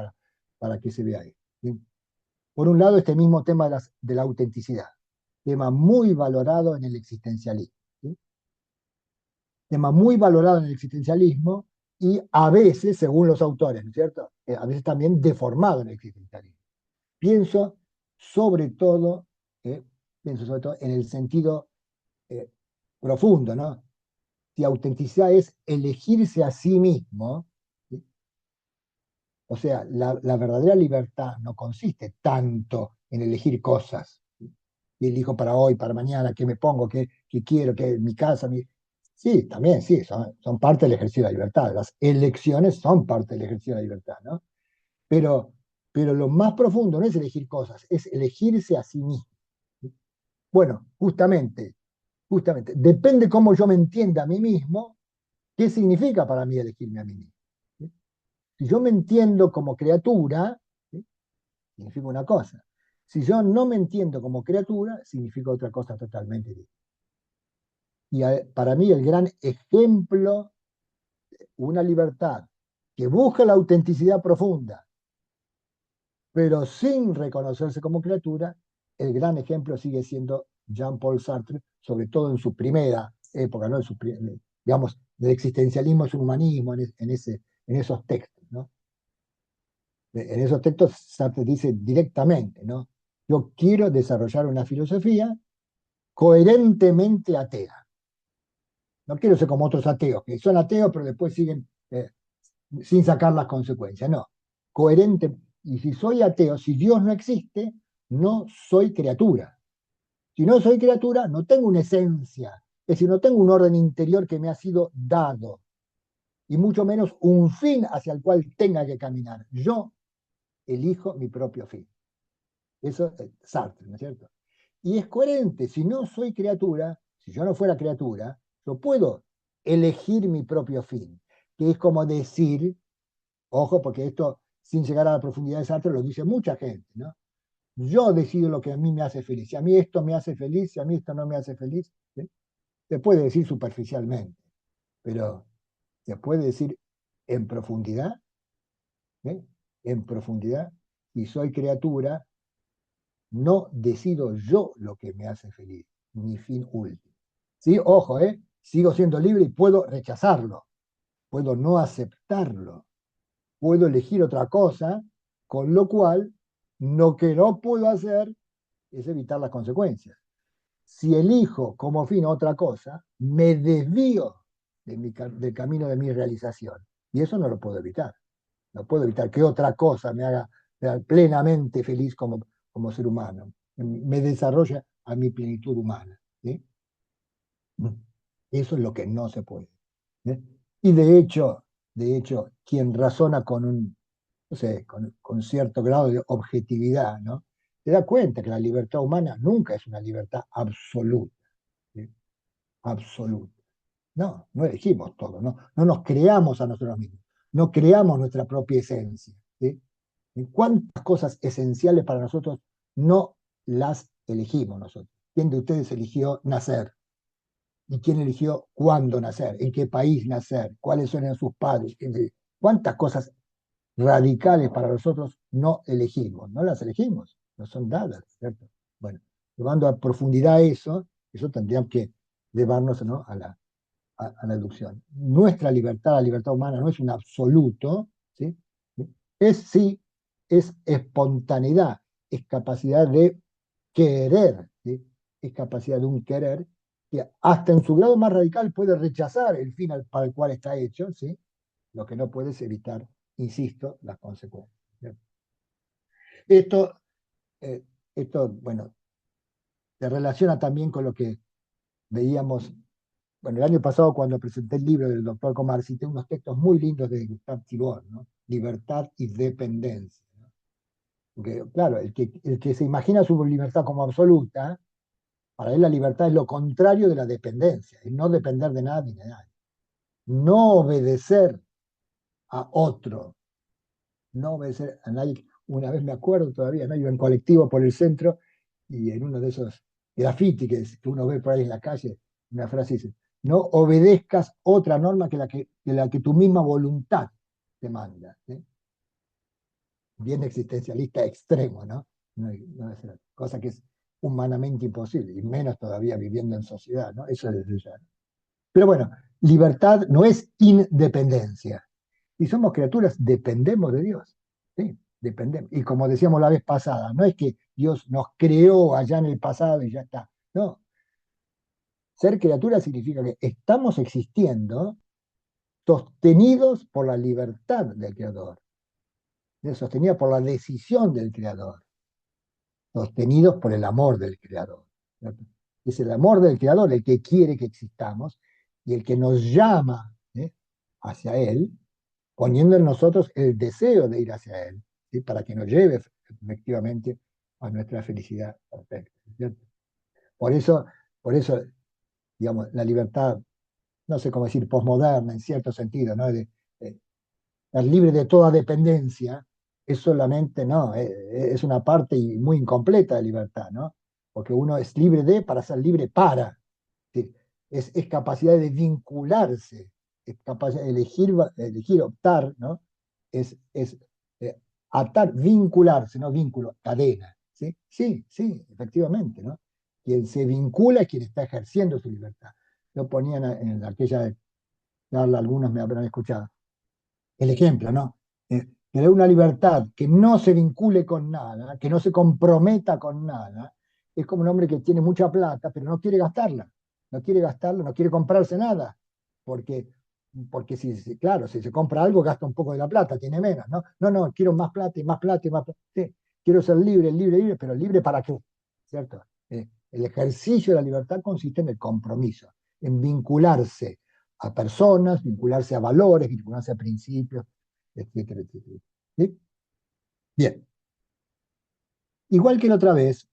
para que se vea ahí. ¿Sí? Por un lado, este mismo tema de la autenticidad, tema muy valorado en el existencialismo. ¿Sí? Tema muy valorado en el existencialismo y a veces, según los autores, ¿no es cierto? A veces también deformado en el existencialismo. Pienso sobre todo, pienso sobre todo en el sentido eh, profundo, ¿no? Si autenticidad es elegirse a sí mismo, ¿sí? O sea, la verdadera libertad no consiste tanto en elegir cosas. ¿Sí? Y elijo para hoy, para mañana, qué me pongo, qué quiero, qué mi casa. Sí, también, sí, son parte del ejercicio de la libertad. Las elecciones son parte del ejercicio de la libertad, ¿no? Pero, pero lo más profundo no es elegir cosas, es elegirse a sí mismo. ¿Sí? Bueno, justamente, depende cómo yo me entienda a mí mismo, qué significa para mí elegirme a mí mismo. ¿Sí? Si yo me entiendo como criatura, ¿sí? Significa una cosa. Si yo no me entiendo como criatura, significa otra cosa totalmente distinta. Y para mí el gran ejemplo, una libertad que busca la autenticidad profunda, pero sin reconocerse como criatura, el gran ejemplo sigue siendo Jean-Paul Sartre, sobre todo en su primera época, ¿no? Digamos, el existencialismo es un humanismo en esos textos, ¿no? En esos textos Sartre dice directamente, ¿no? Yo quiero desarrollar una filosofía coherentemente atea. No quiero ser como otros ateos, que son ateos pero después siguen sin sacar las consecuencias. No, coherente. Y si soy ateo, si Dios no existe, no soy criatura. Si no soy criatura, no tengo una esencia, es decir, no tengo un orden interior que me ha sido dado, y mucho menos un fin hacia el cual tenga que caminar. Yo elijo mi propio fin. Eso es Sartre, ¿no es cierto? Y es coherente, si no soy criatura, si yo no fuera criatura, yo puedo elegir mi propio fin, que es como decir, ojo, porque esto, sin llegar a la profundidad de Sartre, lo dice mucha gente, ¿no? Yo decido lo que a mí me hace feliz. Si a mí esto me hace feliz, si a mí esto no me hace feliz, ¿sí? Se puede decir superficialmente, pero se puede decir en profundidad, ¿sí? En profundidad, y soy criatura, no decido yo lo que me hace feliz, mi fin último. Sí, ojo, sigo siendo libre y puedo rechazarlo, puedo no aceptarlo, puedo elegir otra cosa, con lo cual lo que no puedo hacer es evitar las consecuencias. Si elijo como fin otra cosa, me desvío del camino de mi realización. Y eso no lo puedo evitar. No puedo evitar que otra cosa me haga plenamente feliz como ser humano. Me desarrolla a mi plenitud humana. ¿Sí? Eso es lo que no se puede. ¿Sí? Y de hecho, quien razona con no sé, con cierto grado de objetividad, ¿no? Se da cuenta que la libertad humana nunca es una libertad absoluta. ¿Sí? Absoluta. No, no elegimos todo, no nos creamos a nosotros mismos, no creamos nuestra propia esencia. ¿Sí? ¿Cuántas cosas esenciales para nosotros no las elegimos nosotros? ¿Quién de ustedes eligió nacer? ¿Y quién eligió cuándo nacer? ¿En qué país nacer? ¿Cuáles son sus padres? ¿Cuántas cosas radicales para nosotros no elegimos? No las elegimos, no son dadas, ¿cierto? Bueno, llevando a profundidad eso tendríamos que llevarnos, ¿no? a la deducción. Nuestra libertad, la libertad humana, no es un absoluto, ¿sí? Sí, es espontaneidad, es capacidad de querer, ¿sí? Es capacidad de un querer que hasta en su grado más radical puede rechazar el fin para el cual está hecho, ¿sí? Lo que no puede es evitar, insisto, las consecuencias. ¿Cierto? Esto, eh, bueno, se relaciona también con lo que veíamos. Bueno, el año pasado cuando presenté el libro del doctor Comar, cité unos textos muy lindos de Gustave Thibord, ¿no? Libertad y dependencia. ¿No? Porque, claro, el que se imagina su libertad como absoluta, para él la libertad es lo contrario de la dependencia, es no depender de nada ni de nadie. No obedecer a otro, no obedecer a nadie. Una vez me acuerdo todavía, ¿no? Iba en colectivo por el centro y en uno de esos graffiti que uno ve por ahí en la calle, una frase dice, no obedezcas otra norma que la que tu misma voluntad te manda. ¿Sí? Bien existencialista extremo, ¿no? No es cosa que es humanamente imposible, y menos todavía viviendo en sociedad, ¿no? Eso es desde ya. Pero bueno, libertad no es independencia. Y somos criaturas, dependemos de Dios. ¿Sí? Dependemos. Y como decíamos la vez pasada, no es que Dios nos creó allá en el pasado y ya está. No, ser criatura significa que estamos existiendo sostenidos por la libertad del Creador, sostenida por la decisión del Creador, sostenidos por el amor del Creador. ¿Cierto? Es el amor del Creador el que quiere que existamos y el que nos llama hacia Él, poniendo en nosotros el deseo de ir hacia Él, ¿sí? Para que nos lleve efectivamente a nuestra felicidad perfecta. ¿Cierto? Por eso, por eso, digamos, la libertad, no sé cómo decir, posmoderna en cierto sentido, ¿no? De ser libre de toda dependencia, es solamente, no, es una parte muy incompleta de libertad, ¿no? Porque uno es libre de para ser libre para. ¿Sí? Es capacidad de vincularse, es capacidad de elegir optar, ¿no? Es eh, atar, vincularse, ¿no? Vínculo, cadena. ¿Sí? Sí, sí, efectivamente, ¿no? Quien se vincula es quien está ejerciendo su libertad. Lo ponían en aquella charla, algunos me habrán escuchado el ejemplo, ¿no? Tener una libertad que no se vincule con nada, que no se comprometa con nada, es como un hombre que tiene mucha plata, pero no quiere gastarla, no quiere gastarla, no quiere comprarse nada, porque, porque claro, si se compra algo, gasta un poco de la plata, tiene menos, ¿no? No, no, quiero más plata y más plata y más plata. Sí, quiero ser libre, libre, libre, pero libre ¿para qué? ¿Cierto? El ejercicio de la libertad consiste en el compromiso, en vincularse a personas, vincularse a valores, vincularse a principios, etcétera, etcétera. ¿Sí? Bien, igual que la otra vez,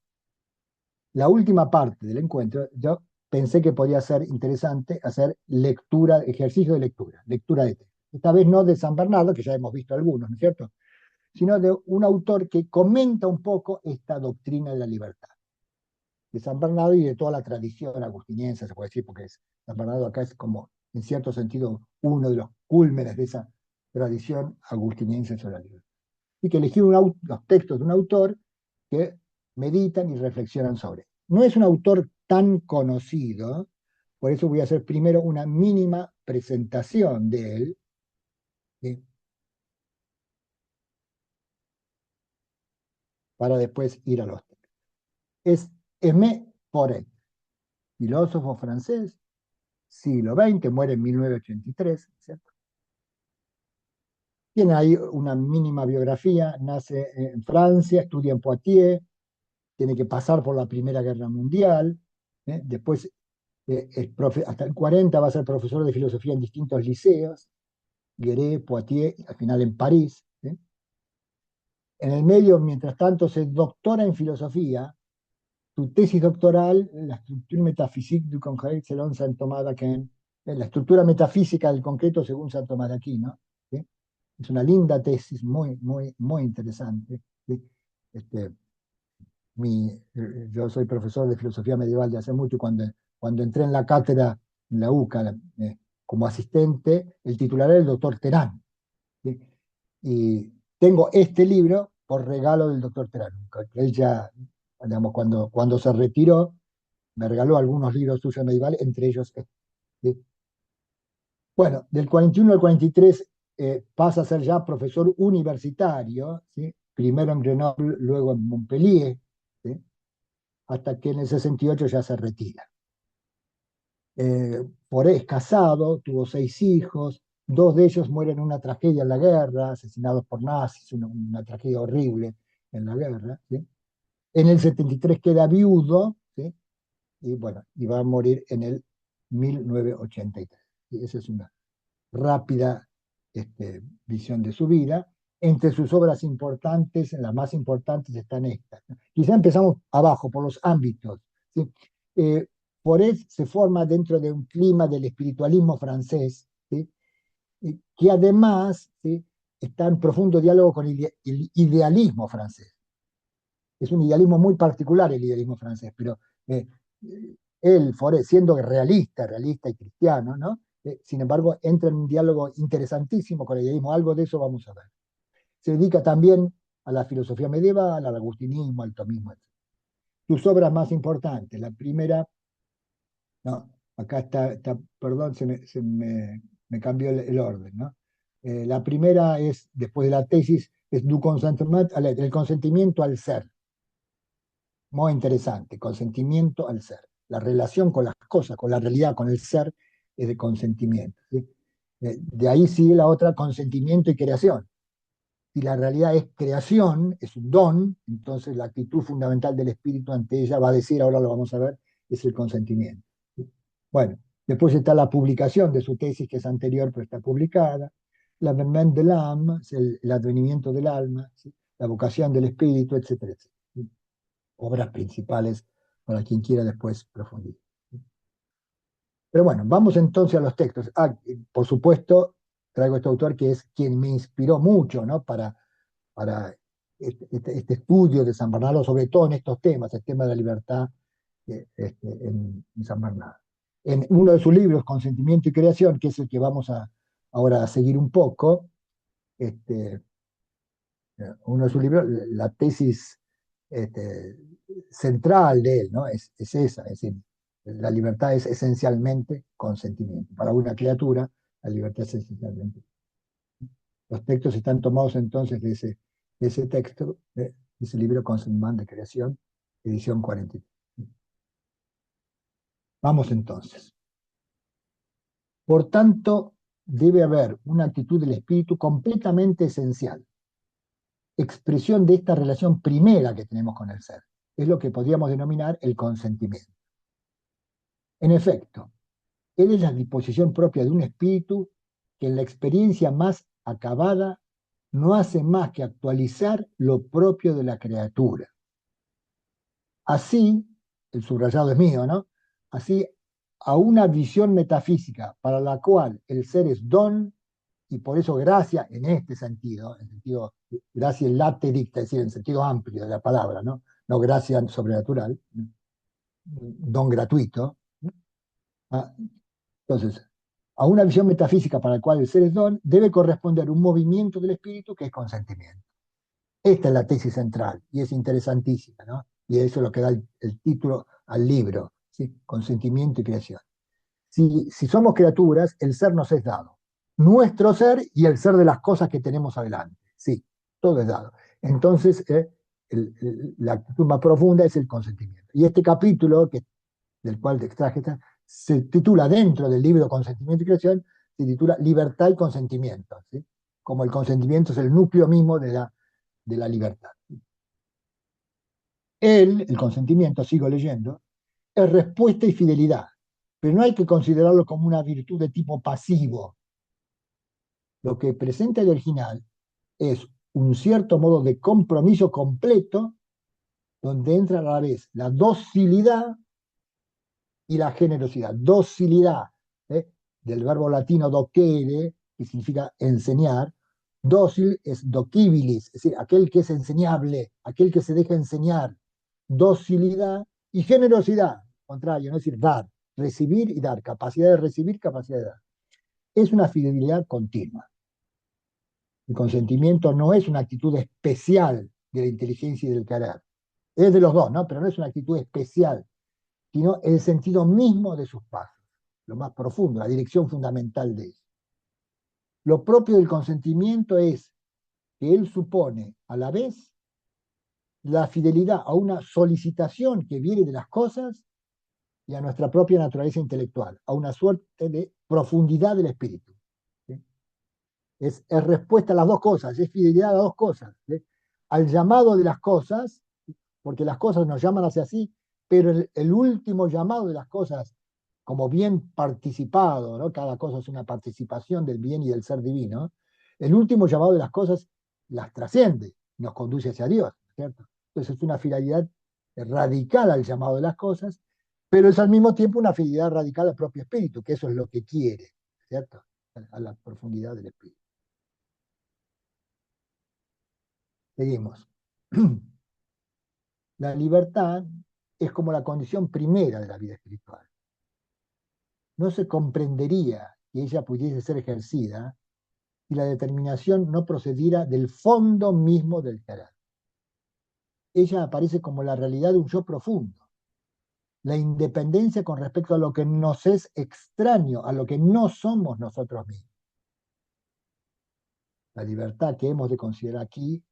la última parte del encuentro, yo pensé que podía ser interesante hacer lectura, ejercicio de lectura, lectura de texto. Esta vez no de San Bernardo, que ya hemos visto algunos, ¿no es cierto? Sino de un autor que comenta un poco esta doctrina de la libertad, de San Bernardo y de toda la tradición agustiniense, se puede decir, porque San Bernardo acá es como, en cierto sentido, uno de los cúlmenes de esa tradición agustiniense sobre la libertad. Y que elegí los textos de un autor que meditan y reflexionan sobre. No es un autor tan conocido, por eso voy a hacer primero una mínima presentación de él, ¿sí? Para después ir a los textos. Es Aimé Poré, filósofo francés, siglo XX, muere en 1983, ¿cierto? Tiene ahí una mínima biografía, nace en Francia, estudia en Poitiers, tiene que pasar por la Primera Guerra Mundial, después hasta el 40 va a ser profesor de filosofía en distintos liceos, Guéret, Poitiers, al final en París. ¿Sí? En el medio, mientras tanto, se doctora en filosofía, su tesis doctoral, la estructura metaphysique du concret selon saint Thomas d'Aquin, la estructura metafísica del concreto según San Tomás de Aquino. ¿Sí? Es una linda tesis, muy, muy, muy interesante. ¿Sí? Este, yo soy profesor de filosofía medieval de hace mucho, cuando entré en la cátedra en la UCA como asistente, el titular era el doctor Terán. ¿Sí? Y tengo este libro por regalo del doctor Terán. Él ya, digamos, cuando se retiró, me regaló algunos libros suyos medievales, entre ellos este. ¿Sí? Bueno, del 41 al 43 pasa a ser ya profesor universitario, ¿sí? Primero en Grenoble, luego en Montpellier, ¿sí? Hasta que en el 68 ya se retira. Poré es casado, tuvo 6 hijos, 2 de ellos mueren en una tragedia en la guerra, asesinados por nazis, una tragedia horrible en la guerra. ¿Sí? En el 73 queda viudo, ¿sí? Y bueno, y va a morir en el 1983. ¿Sí? Esa es una rápida visión de su vida. Entre sus obras importantes, las más importantes están estas. Quizá empezamos abajo, por los ámbitos. ¿Sí? Eh, Forest se forma dentro de un clima del espiritualismo francés, ¿sí? Que además, ¿sí? Está en profundo diálogo con el idealismo francés. Es un idealismo muy particular el idealismo francés, pero eh, él, Forest, siendo realista y cristiano, ¿no? Sin embargo, entra en un diálogo interesantísimo con el idealismo, algo de eso vamos a ver. Se dedica también a la filosofía medieval, al agustinismo, al tomismo, etc. Sus obras más importantes, la primera, no, acá perdón, me cambió el orden, ¿no? La primera es, después de la tesis, es du consentement, el consentimiento al ser. muy interesante, consentimiento al ser. La relación con las cosas, con la realidad, con el ser, es de consentimiento. ¿Sí? De ahí sigue la otra, consentimiento y creación. Si la realidad es creación, es un don, entonces la actitud fundamental del espíritu ante ella va a decir, ahora lo vamos a ver, es el consentimiento. ¿Sí? Bueno, después está la publicación de su tesis, que es anterior, pero está publicada. L'avènement de l'âme, es el advenimiento del alma, ¿sí? La vocación del espíritu, etcétera, etcétera. ¿Sí? Obras principales para quien quiera después profundizar. Pero bueno, vamos entonces a los textos. Por supuesto, traigo a este autor que es quien me inspiró mucho, ¿no? Para este estudio de San Bernardo, sobre todo en estos temas, el tema de la libertad en San Bernardo. En uno de sus libros, Consentimiento y Creación, que es el que vamos ahora a seguir un poco, este, uno de sus libros, la tesis este, central de él, ¿no? Es esa, es decir, la libertad es esencialmente consentimiento. Para una criatura, la libertad es esencialmente. Los textos están tomados entonces de ese texto, de ese libro Consentimiento de Creación, edición 43. Vamos entonces. Por tanto, debe haber una actitud del espíritu completamente esencial, expresión de esta relación primera que tenemos con el ser. Es lo que podríamos denominar el consentimiento. En efecto, él es la disposición propia de un espíritu que en la experiencia más acabada no hace más que actualizar lo propio de la criatura. Así, el subrayado es mío, ¿no? Así, a una visión metafísica para la cual el ser es don y por eso gracia en este sentido, en sentido gracia late dicta, es decir, en sentido amplio de la palabra, ¿no? No gracia sobrenatural, don gratuito. Ah, entonces, a una visión metafísica para la cual el ser es don, debe corresponder un movimiento del espíritu que es consentimiento. Esta es la tesis central y es interesantísima, ¿no? Y eso es lo que da el título al libro, ¿sí? Consentimiento y creación. Si somos criaturas, el ser nos es dado. Nuestro ser y el ser de las cosas que tenemos adelante. Sí, todo es dado. Entonces, la actitud más profunda es el consentimiento. Y este capítulo, del cual te extraje, se titula dentro del libro Consentimiento y Creación, se titula Libertad y Consentimiento, ¿sí? Como el consentimiento es el núcleo mismo de la libertad. El consentimiento, sigo leyendo, es respuesta y fidelidad, pero no hay que considerarlo como una virtud de tipo pasivo. Lo que presenta el original es un cierto modo de compromiso completo donde entra a la vez la docilidad y la generosidad. Docilidad, ¿eh? Del verbo latino docere, que significa enseñar. Dócil es docibilis, es decir, aquel que es enseñable, aquel que se deja enseñar. Docilidad y generosidad, contrario, no es decir, dar, recibir y dar, capacidad de recibir, capacidad de dar. Es una fidelidad continua. El consentimiento no es una actitud especial de la inteligencia y del carácter. Es de los dos, ¿no? Pero no es una actitud especial, sino el sentido mismo de sus pasos, lo más profundo, la dirección fundamental de eso. Lo propio del consentimiento es que él supone a la vez la fidelidad a una solicitación que viene de las cosas y a nuestra propia naturaleza intelectual, a una suerte de profundidad del espíritu. ¿Sí? Es respuesta a las dos cosas, es fidelidad a las dos cosas. ¿Sí? Al llamado de las cosas, porque las cosas nos llaman hacia sí, pero el último llamado de las cosas, como bien participado, ¿no? Cada cosa es una participación del bien y del ser divino, el último llamado de las cosas las trasciende, nos conduce hacia Dios, ¿cierto? Entonces es una fidelidad radical al llamado de las cosas, pero es al mismo tiempo una fidelidad radical al propio espíritu, que eso es lo que quiere, ¿cierto? A la profundidad del espíritu. Seguimos. La libertad es como la condición primera de la vida espiritual. No se comprendería que ella pudiese ser ejercida si la determinación no procediera del fondo mismo del carácter. Ella aparece como la realidad de un yo profundo, la independencia con respecto a lo que nos es extraño, a lo que no somos nosotros mismos. La libertad que hemos de considerar aquí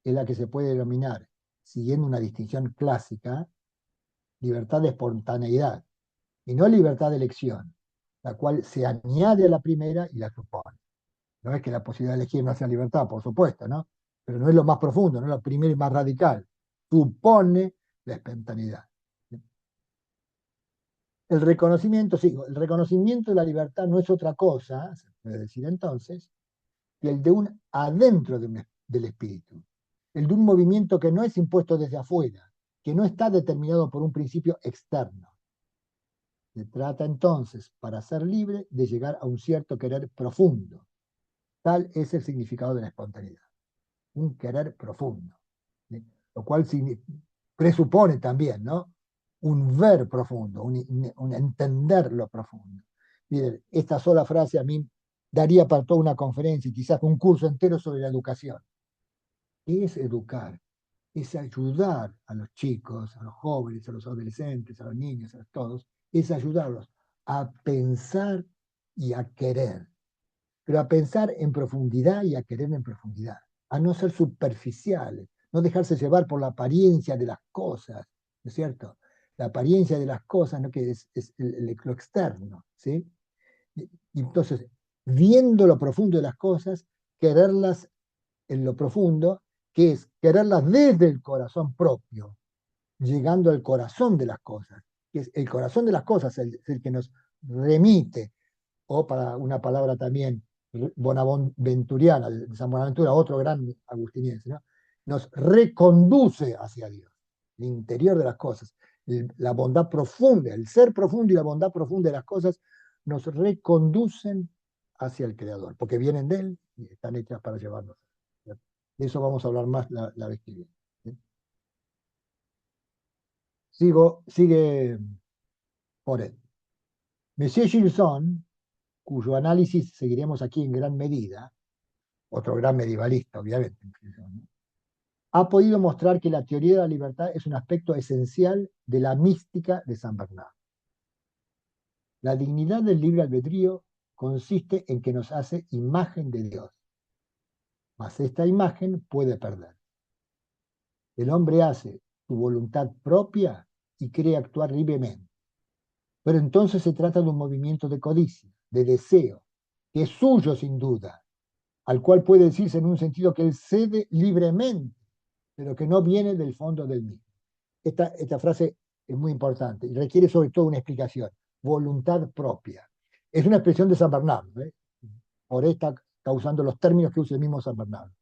es la que se puede denominar, siguiendo una distinción clásica, libertad de espontaneidad, y no libertad de elección, la cual se añade a la primera y la supone. No es que la posibilidad de elegir no sea libertad, por supuesto, ¿no? Pero no es lo más profundo, no es lo primero y más radical. Supone la espontaneidad. El reconocimiento, sí, el reconocimiento de la libertad no es otra cosa, se puede decir entonces, que el de un adentro del espíritu, el de un movimiento que no es impuesto desde afuera, que no está determinado por un principio externo. Se trata entonces, para ser libre, de llegar a un cierto querer profundo. Tal es el significado de la espontaneidad, un querer profundo, ¿sí? Lo cual presupone también, ¿no? Un ver profundo, un entender lo profundo. Miren, esta sola frase a mí daría para toda una conferencia y quizás un curso entero sobre la educación. ¿Qué es educar? Es ayudar a los chicos, a los jóvenes, a los adolescentes, a los niños, a todos, es ayudarlos a pensar y a querer, pero a pensar en profundidad y a querer en profundidad, a no ser superficiales, no dejarse llevar por la apariencia de las cosas, ¿no es cierto? La apariencia de las cosas, ¿no? Que es lo externo, ¿sí? Y entonces, viendo lo profundo de las cosas, quererlas en lo profundo, que es quererlas desde el corazón propio, llegando al corazón de las cosas, que es el corazón de las cosas es el que nos remite, o para una palabra también bonaventuriana, de San Buenaventura, otro gran agustiniense, ¿no? Nos reconduce hacia Dios, el interior de las cosas, la bondad profunda, el ser profundo y la bondad profunda de las cosas nos reconducen hacia el Creador, porque vienen de Él y están hechas para llevarnos. De eso vamos a hablar más la vez que viene. ¿Sí? Sigue por él. Monsieur Gilson, cuyo análisis seguiremos aquí en gran medida, otro gran medievalista, obviamente, ¿no? Ha podido mostrar que la teoría de la libertad es un aspecto esencial de la mística de San Bernardo. La dignidad del libre albedrío consiste en que nos hace imagen de Dios, mas esta imagen puede perder. El hombre hace su voluntad propia y cree actuar libremente. Pero entonces se trata de un movimiento de codicia, de deseo, que es suyo sin duda, al cual puede decirse en un sentido que él cede libremente, pero que no viene del fondo del mismo. Esta frase es muy importante y requiere sobre todo una explicación. Voluntad propia. Es una expresión de San Bernardo, ¿eh? Por esta causando los términos que usa el mismo San Bernardo.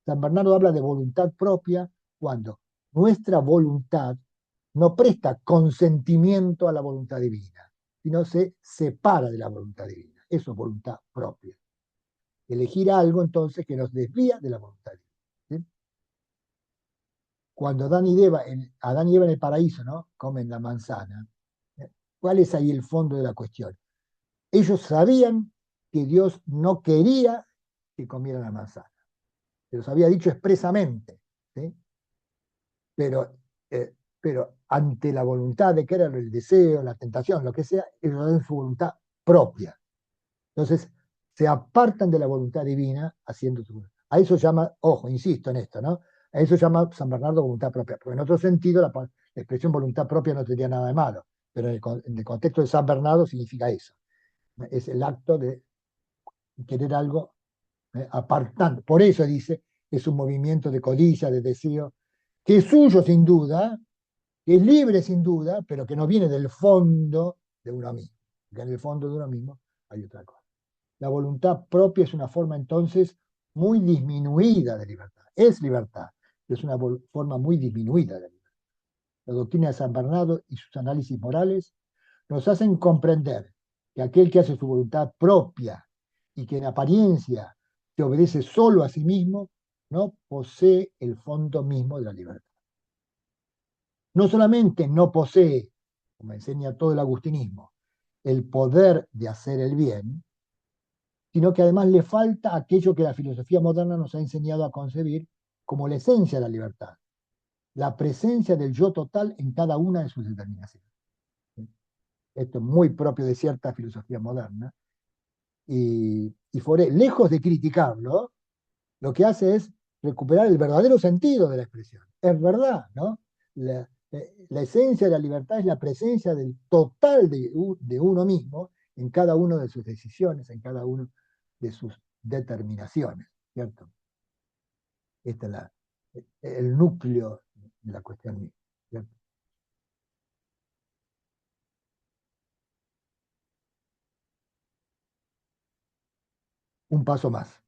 San Bernardo habla de voluntad propia cuando nuestra voluntad no presta consentimiento a la voluntad divina, sino se separa de la voluntad divina. Eso es voluntad propia. Elegir algo entonces que nos desvía de la voluntad divina. ¿Sí? Cuando Adán y Eva en el paraíso, ¿no? Comen la manzana. ¿Cuál es ahí el fondo de la cuestión? Ellos sabían que Dios no quería que comieran la manzana. Se los había dicho expresamente, ¿sí? Pero, pero ante la voluntad de que era el deseo, la tentación, lo que sea, ellos dan su voluntad propia. Entonces, se apartan de la voluntad divina haciendo su voluntad. A eso llama, ojo, insisto en esto, ¿no? A eso llama San Bernardo voluntad propia, porque en otro sentido la expresión voluntad propia no tendría nada de malo, pero en el contexto de San Bernardo significa eso. Es el acto de querer algo apartando. Por eso dice, es un movimiento de codicia, de deseo, que es suyo sin duda, que es libre sin duda, pero que no viene del fondo de uno mismo. Porque en el fondo de uno mismo hay otra cosa. La voluntad propia es una forma entonces muy disminuida de libertad. Es libertad, pero es una forma muy disminuida de libertad. La doctrina de San Bernardo y sus análisis morales nos hacen comprender que aquel que hace su voluntad propia y que en apariencia se obedece solo a sí mismo, no posee el fondo mismo de la libertad. No solamente no posee, como enseña todo el agustinismo, el poder de hacer el bien, sino que además le falta aquello que la filosofía moderna nos ha enseñado a concebir como la esencia de la libertad, la presencia del yo total en cada una de sus determinaciones. Esto es muy propio de cierta filosofía moderna, y Fauré, lejos de criticarlo, lo que hace es recuperar el verdadero sentido de la expresión. Es verdad, ¿no? La esencia de la libertad es la presencia del total de uno mismo en cada una de sus decisiones, en cada una de sus determinaciones, ¿cierto? Este es el núcleo de la cuestión misma, ¿cierto? Un paso más.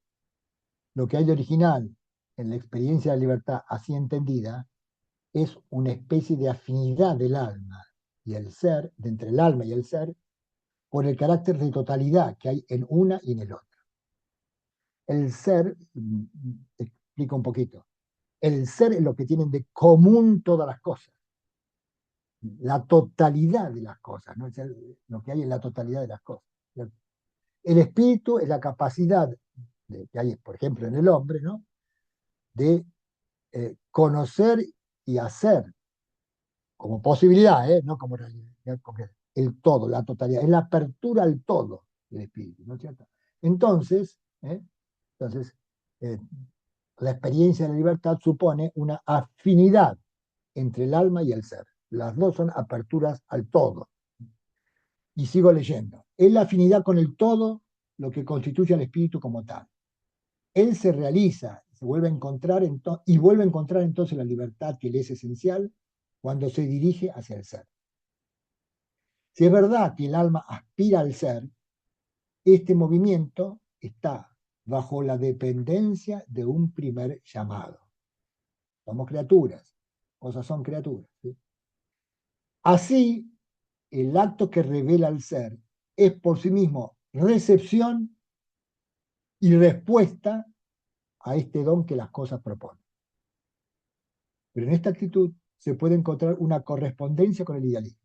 Lo que hay de original en la experiencia de la libertad así entendida es una especie de afinidad del alma y el ser, de entre el alma y el ser, por el carácter de totalidad que hay en una y en el otro. El ser, explico un poquito, el ser es lo que tienen de común todas las cosas, la totalidad de las cosas, ¿no? Lo que hay en la totalidad de las cosas, ¿cierto? El espíritu es la capacidad que hay, por ejemplo, en el hombre, ¿no? De conocer y hacer como posibilidad, no como realidad, porque el todo, la totalidad, es la apertura al todo del espíritu, ¿no es cierto? Entonces, entonces eh, la experiencia de la libertad supone una afinidad entre el alma y el ser. Las dos son aperturas al todo. Y sigo leyendo. Es la afinidad con el todo lo que constituye al espíritu como tal. Él se realiza, se vuelve a encontrar y vuelve a encontrar entonces la libertad que le es esencial cuando se dirige hacia el ser. Si es verdad que el alma aspira al ser, este movimiento está bajo la dependencia de un primer llamado. Somos criaturas, cosas son criaturas. ¿Sí? Así, el acto que revela el ser es por sí mismo recepción y respuesta a este don que las cosas proponen. Pero en esta actitud se puede encontrar una correspondencia con el idealismo.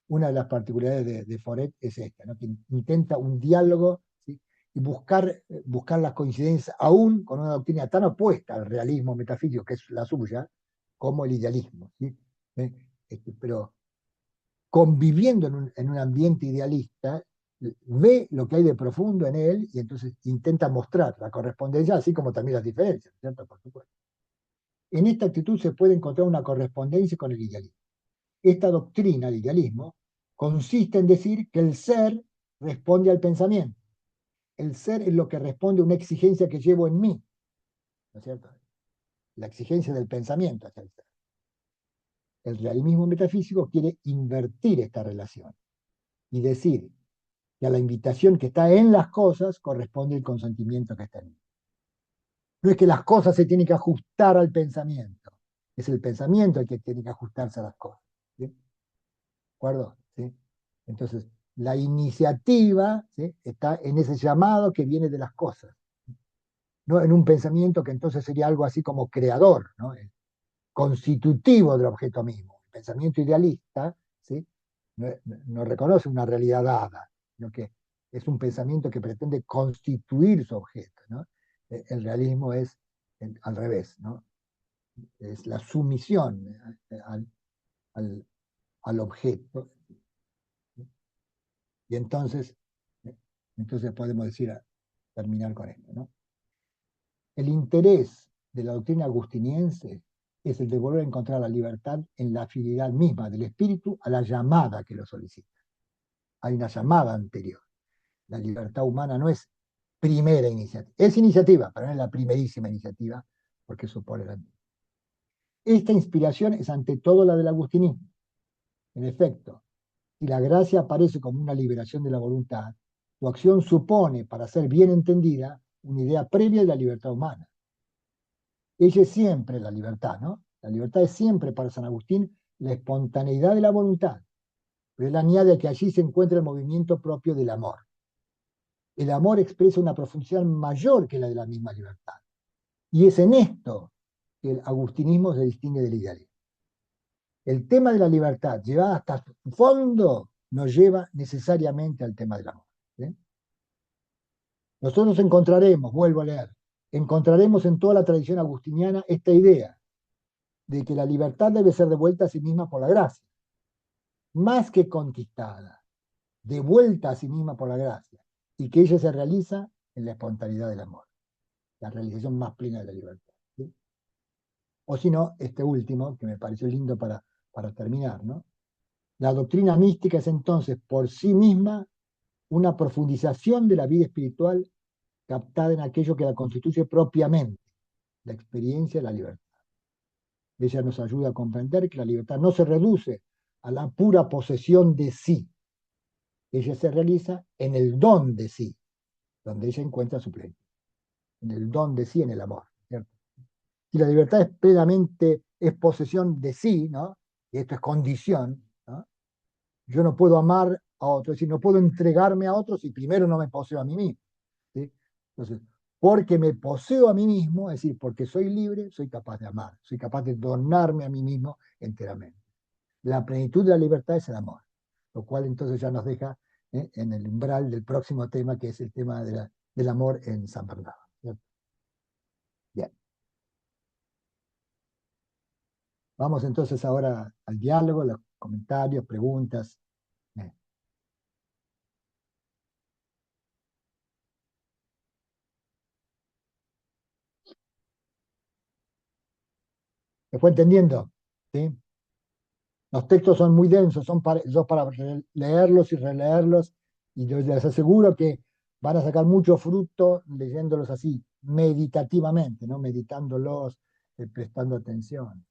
Una de las particularidades de Foret es esta, ¿no? Que intenta un diálogo, ¿sí? Y buscar las coincidencias aún con una doctrina tan opuesta al realismo metafísico que es la suya, como el idealismo. ¿Sí? Pero conviviendo en un ambiente idealista, ve lo que hay de profundo en él y entonces intenta mostrar la correspondencia, así como también las diferencias, ¿cierto? Por supuesto. En esta actitud se puede encontrar una correspondencia con el idealismo. Esta doctrina, el idealismo, consiste en decir que el ser responde al pensamiento. El ser es lo que responde a una exigencia que llevo en mí, ¿no es cierto? La exigencia del pensamiento hacia el ser. El realismo metafísico quiere invertir esta relación y decir que a la invitación que está en las cosas corresponde el consentimiento que está en mí. No es que las cosas se tienen que ajustar al pensamiento, es el pensamiento el que tiene que ajustarse a las cosas. ¿Sí? ¿De acuerdo? ¿Sí? Entonces, la iniciativa, ¿sí? Está en ese llamado que viene de las cosas, no en un pensamiento que entonces sería algo así como creador, ¿no? Constitutivo del objeto mismo. El pensamiento idealista, ¿sí? No reconoce una realidad dada, sino que es un pensamiento que pretende constituir su objeto, ¿no? El realismo es al revés, ¿no? Es la sumisión al, al, al objeto. Y entonces podemos decir, terminar con esto, ¿no? El interés de la doctrina agustiniense es el de volver a encontrar la libertad en la afinidad misma del espíritu a la llamada que lo solicita. Hay una llamada anterior. La libertad humana no es primera iniciativa. Es iniciativa, pero no es la primerísima iniciativa, porque supone la... Esta inspiración es ante todo la del agustinismo. En efecto, si la gracia aparece como una liberación de la voluntad, su acción supone, para ser bien entendida, una idea previa de la libertad humana. Ella es siempre la libertad, ¿no? La libertad es siempre para San Agustín la espontaneidad de la voluntad, pero él añade que allí se encuentra el movimiento propio del amor. El amor expresa una profundidad mayor que la de la misma libertad. Y es en esto que el agustinismo se distingue del idealismo. El tema de la libertad, llevada hasta su fondo, nos lleva necesariamente al tema del amor. ¿Sí? Nosotros encontraremos, vuelvo a leer, encontraremos en toda la tradición agustiniana esta idea de que la libertad debe ser devuelta a sí misma por la gracia, más que conquistada, devuelta a sí misma por la gracia, y que ella se realiza en la espontaneidad del amor, la realización más plena de la libertad. ¿Sí? O si no, este último, que me pareció lindo para para terminar, ¿no? La doctrina mística es entonces por sí misma una profundización de la vida espiritual captada en aquello que la constituye propiamente, la experiencia de la libertad. Ella nos ayuda a comprender que la libertad no se reduce a la pura posesión de sí, ella se realiza en el don de sí, donde ella encuentra su plenitud, en el don de sí, en el amor, ¿cierto? Si la libertad es plenamente, es posesión de sí, ¿no? Y esto es condición, ¿no? Yo no puedo amar a otro, es decir, no puedo entregarme a otro si primero no me poseo a mí mismo, ¿sí? Entonces, porque me poseo a mí mismo, es decir, porque soy libre, soy capaz de amar, soy capaz de donarme a mí mismo enteramente. La plenitud de la libertad es el amor, lo cual entonces ya nos deja en el umbral del próximo tema, que es el tema del amor en San Bernardo, ¿cierto? Bien, vamos entonces ahora al diálogo, los comentarios, preguntas. Eh, ¿Se fue entendiendo? ¿Sí? Los textos son muy densos, son para leerlos y releerlos, y yo les aseguro que van a sacar mucho fruto leyéndolos así, meditativamente, ¿no? Meditándolos, prestando atención.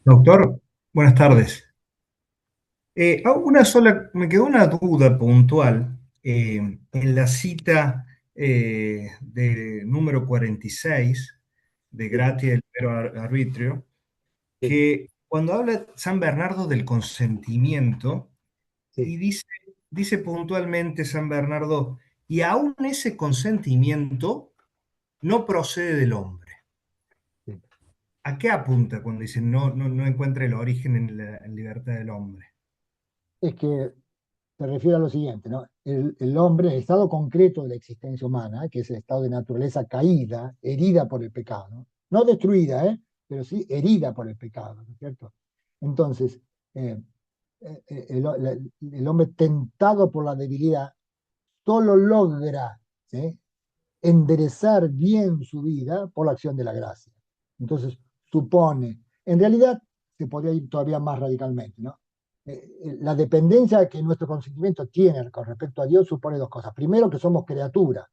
Doctor, buenas tardes. Me quedó una duda puntual en la cita de número 46 de Sí, Gratia del Libero Arbitrio, sí, que cuando habla San Bernardo del consentimiento, sí, y dice puntualmente San Bernardo, y aún ese consentimiento no procede del hombre. sí. ¿A qué apunta cuando dice no encuentra el origen en la libertad del hombre? Es que se refiere a lo siguiente, ¿no? El hombre, el estado concreto de la existencia humana, que es el estado de naturaleza caída, herida por el pecado, ¿no? No destruida, ¿eh? Pero sí herida por el pecado, ¿no es cierto? Entonces, eh, el hombre tentado por la debilidad solo logra, ¿sí? Enderezar bien su vida por la acción de la gracia. Entonces, supone, en realidad se podría ir todavía más radicalmente, ¿no? La dependencia que nuestro consentimiento tiene con respecto a Dios supone dos cosas. Primero, que somos criaturas.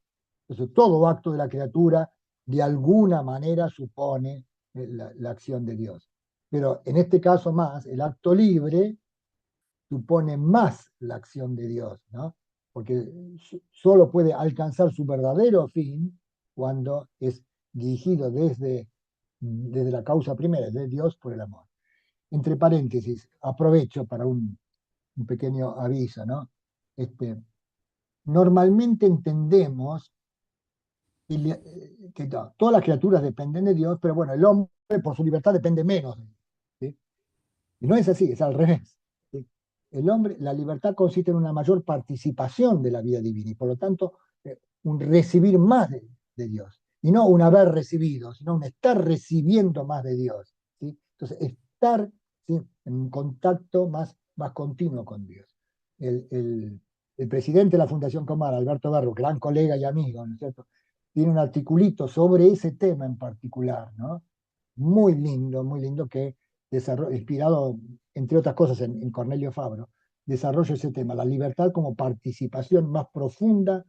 Entonces, todo acto de la criatura de alguna manera supone la acción de Dios. Pero en este caso más, el acto libre supone más la acción de Dios, ¿no? Porque solo puede alcanzar su verdadero fin cuando es dirigido desde la causa primera, de Dios por el amor. Entre paréntesis, aprovecho para un pequeño aviso, ¿no? Normalmente entendemos que todas las criaturas dependen de Dios, pero bueno, el hombre por su libertad depende menos, ¿sí? Y no es así, es al revés. ¿Sí? El hombre, la libertad consiste en una mayor participación de la vida divina y por lo tanto un recibir más de Dios. Y no un haber recibido, sino un estar recibiendo más de Dios. ¿Sí? Entonces, estar, ¿sí?, en un contacto más continuo con Dios. El, el, el presidente de la Fundación Comar, Alberto Berro, gran colega y amigo, ¿no es cierto?, tiene un articulito sobre ese tema en particular, ¿no? Muy lindo, que inspirado, entre otras cosas, en Cornelio Fabro, desarrolla ese tema, la libertad como participación más profunda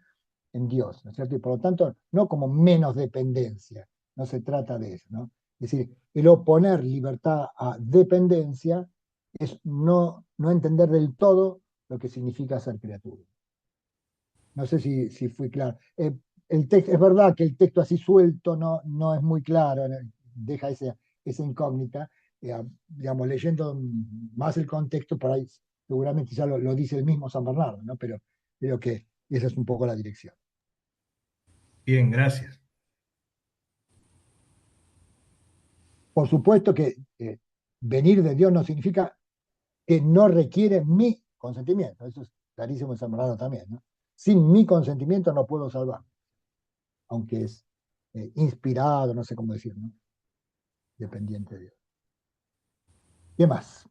en Dios, ¿no es cierto? Y por lo tanto, no como menos dependencia, no se trata de eso, ¿no? Es decir, el oponer libertad a dependencia es no entender del todo lo que significa ser criatura. No sé si fui claro. Es verdad que el texto así suelto no es muy claro, deja esa incógnita. Digamos, leyendo más el contexto, por ahí seguramente ya lo dice el mismo San Bernardo, ¿no? Pero creo que esa es un poco la dirección. Bien, gracias. Por supuesto que venir de Dios no significa que no requiere mi consentimiento. Eso es clarísimo en San Bernardo también, ¿no? Sin mi consentimiento no puedo salvar, aunque es inspirado, no sé cómo decir, ¿no? Dependiente de Dios. ¿Qué más?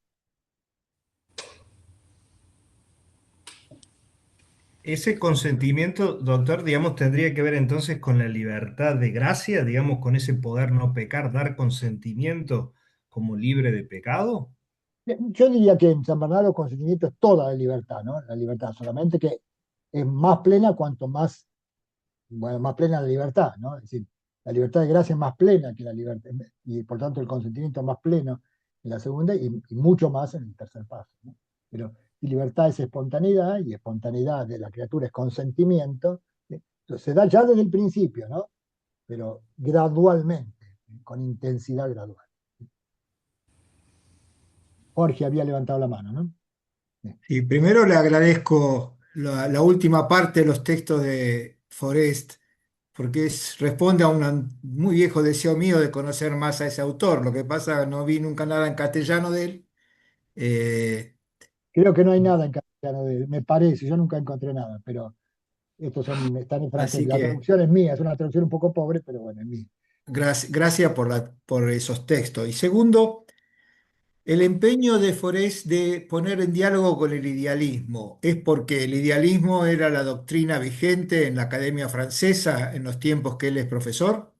ese consentimiento, doctor, digamos, tendría que ver entonces con la libertad de gracia, digamos, con ese poder no pecar, dar consentimiento como libre de pecado. Yo diría que en San Bernardo consentimiento es toda la libertad, ¿no? La libertad, solamente que es más plena cuanto más, bueno, más plena la libertad, ¿no? Es decir, la libertad de gracia es más plena que la libertad, y por tanto el consentimiento es más pleno en la segunda y mucho más en el tercer paso, ¿no? Pero y libertad es espontaneidad y espontaneidad de la criatura es consentimiento, ¿sí? Entonces, se da ya desde el principio, ¿no? Pero gradualmente, con intensidad gradual. Jorge había levantado la mano, ¿no? Sí. Y primero le agradezco la última parte de los textos de Forest, porque responde a un muy viejo deseo mío de conocer más a ese autor. Lo que pasa, no vi nunca nada en castellano de él. Eh, Creo que no hay nada en castellano de él, me parece, yo nunca encontré nada, pero están en francés. así La que traducción es mía, es una traducción un poco pobre, pero bueno, es mía. gracias por esos textos. Y segundo, el empeño de Forest de poner en diálogo con el idealismo es porque el idealismo era la doctrina vigente en la Academia Francesa en los tiempos que él es profesor.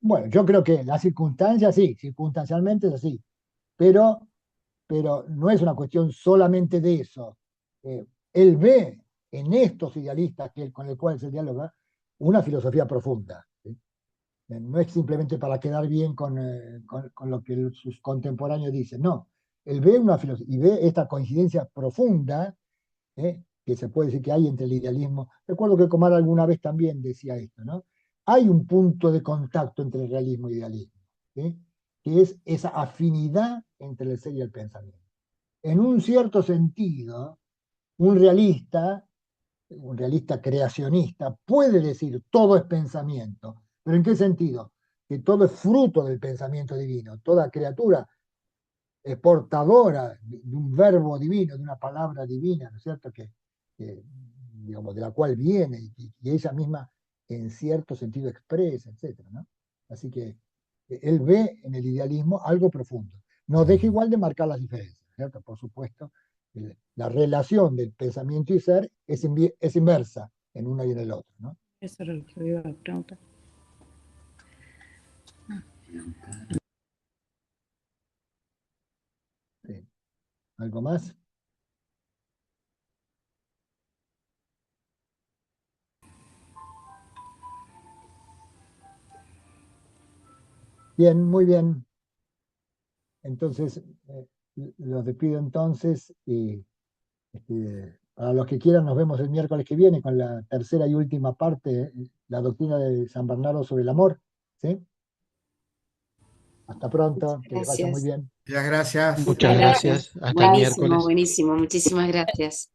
Bueno, yo creo que las circunstancias sí, circunstancialmente es así, pero, pero no es una cuestión solamente de eso. Él ve en estos idealistas con el cual se dialoga una filosofía profunda, ¿sí? No es simplemente para quedar bien con lo que sus contemporáneos dicen, no. Él ve una filosofía y ve esta coincidencia profunda, que se puede decir que hay entre el idealismo. Recuerdo que Comar alguna vez también decía esto, ¿no? Hay un punto de contacto entre el realismo y el idealismo, ¿sí? Que es esa afinidad entre el ser y el pensamiento. En un cierto sentido, un realista, un realista creacionista, puede decir todo es pensamiento, pero ¿en qué sentido? Que todo es fruto del pensamiento divino. Toda criatura es portadora de un verbo divino, de una palabra divina, ¿no es cierto? Digamos, de la cual viene y ella misma en cierto sentido expresa, etcétera, ¿no? Así que él ve en el idealismo algo profundo. No deja igual de marcar las diferencias, ¿cierto? Por supuesto, la relación del pensamiento y ser es inversa en uno y en el otro, ¿no? Eso era lo que iba a preguntar. Sí. ¿Algo más? Bien, muy bien. Entonces, los despido entonces y para los que quieran nos vemos el miércoles que viene con la tercera y última parte, la doctrina de San Bernardo sobre el amor, ¿sí? Hasta pronto, que les vaya muy Gracias. bien. Muchas gracias. Muchas Muchas gracias. gracias. Hasta el Buenísimo, miércoles. buenísimo. Muchísimas gracias.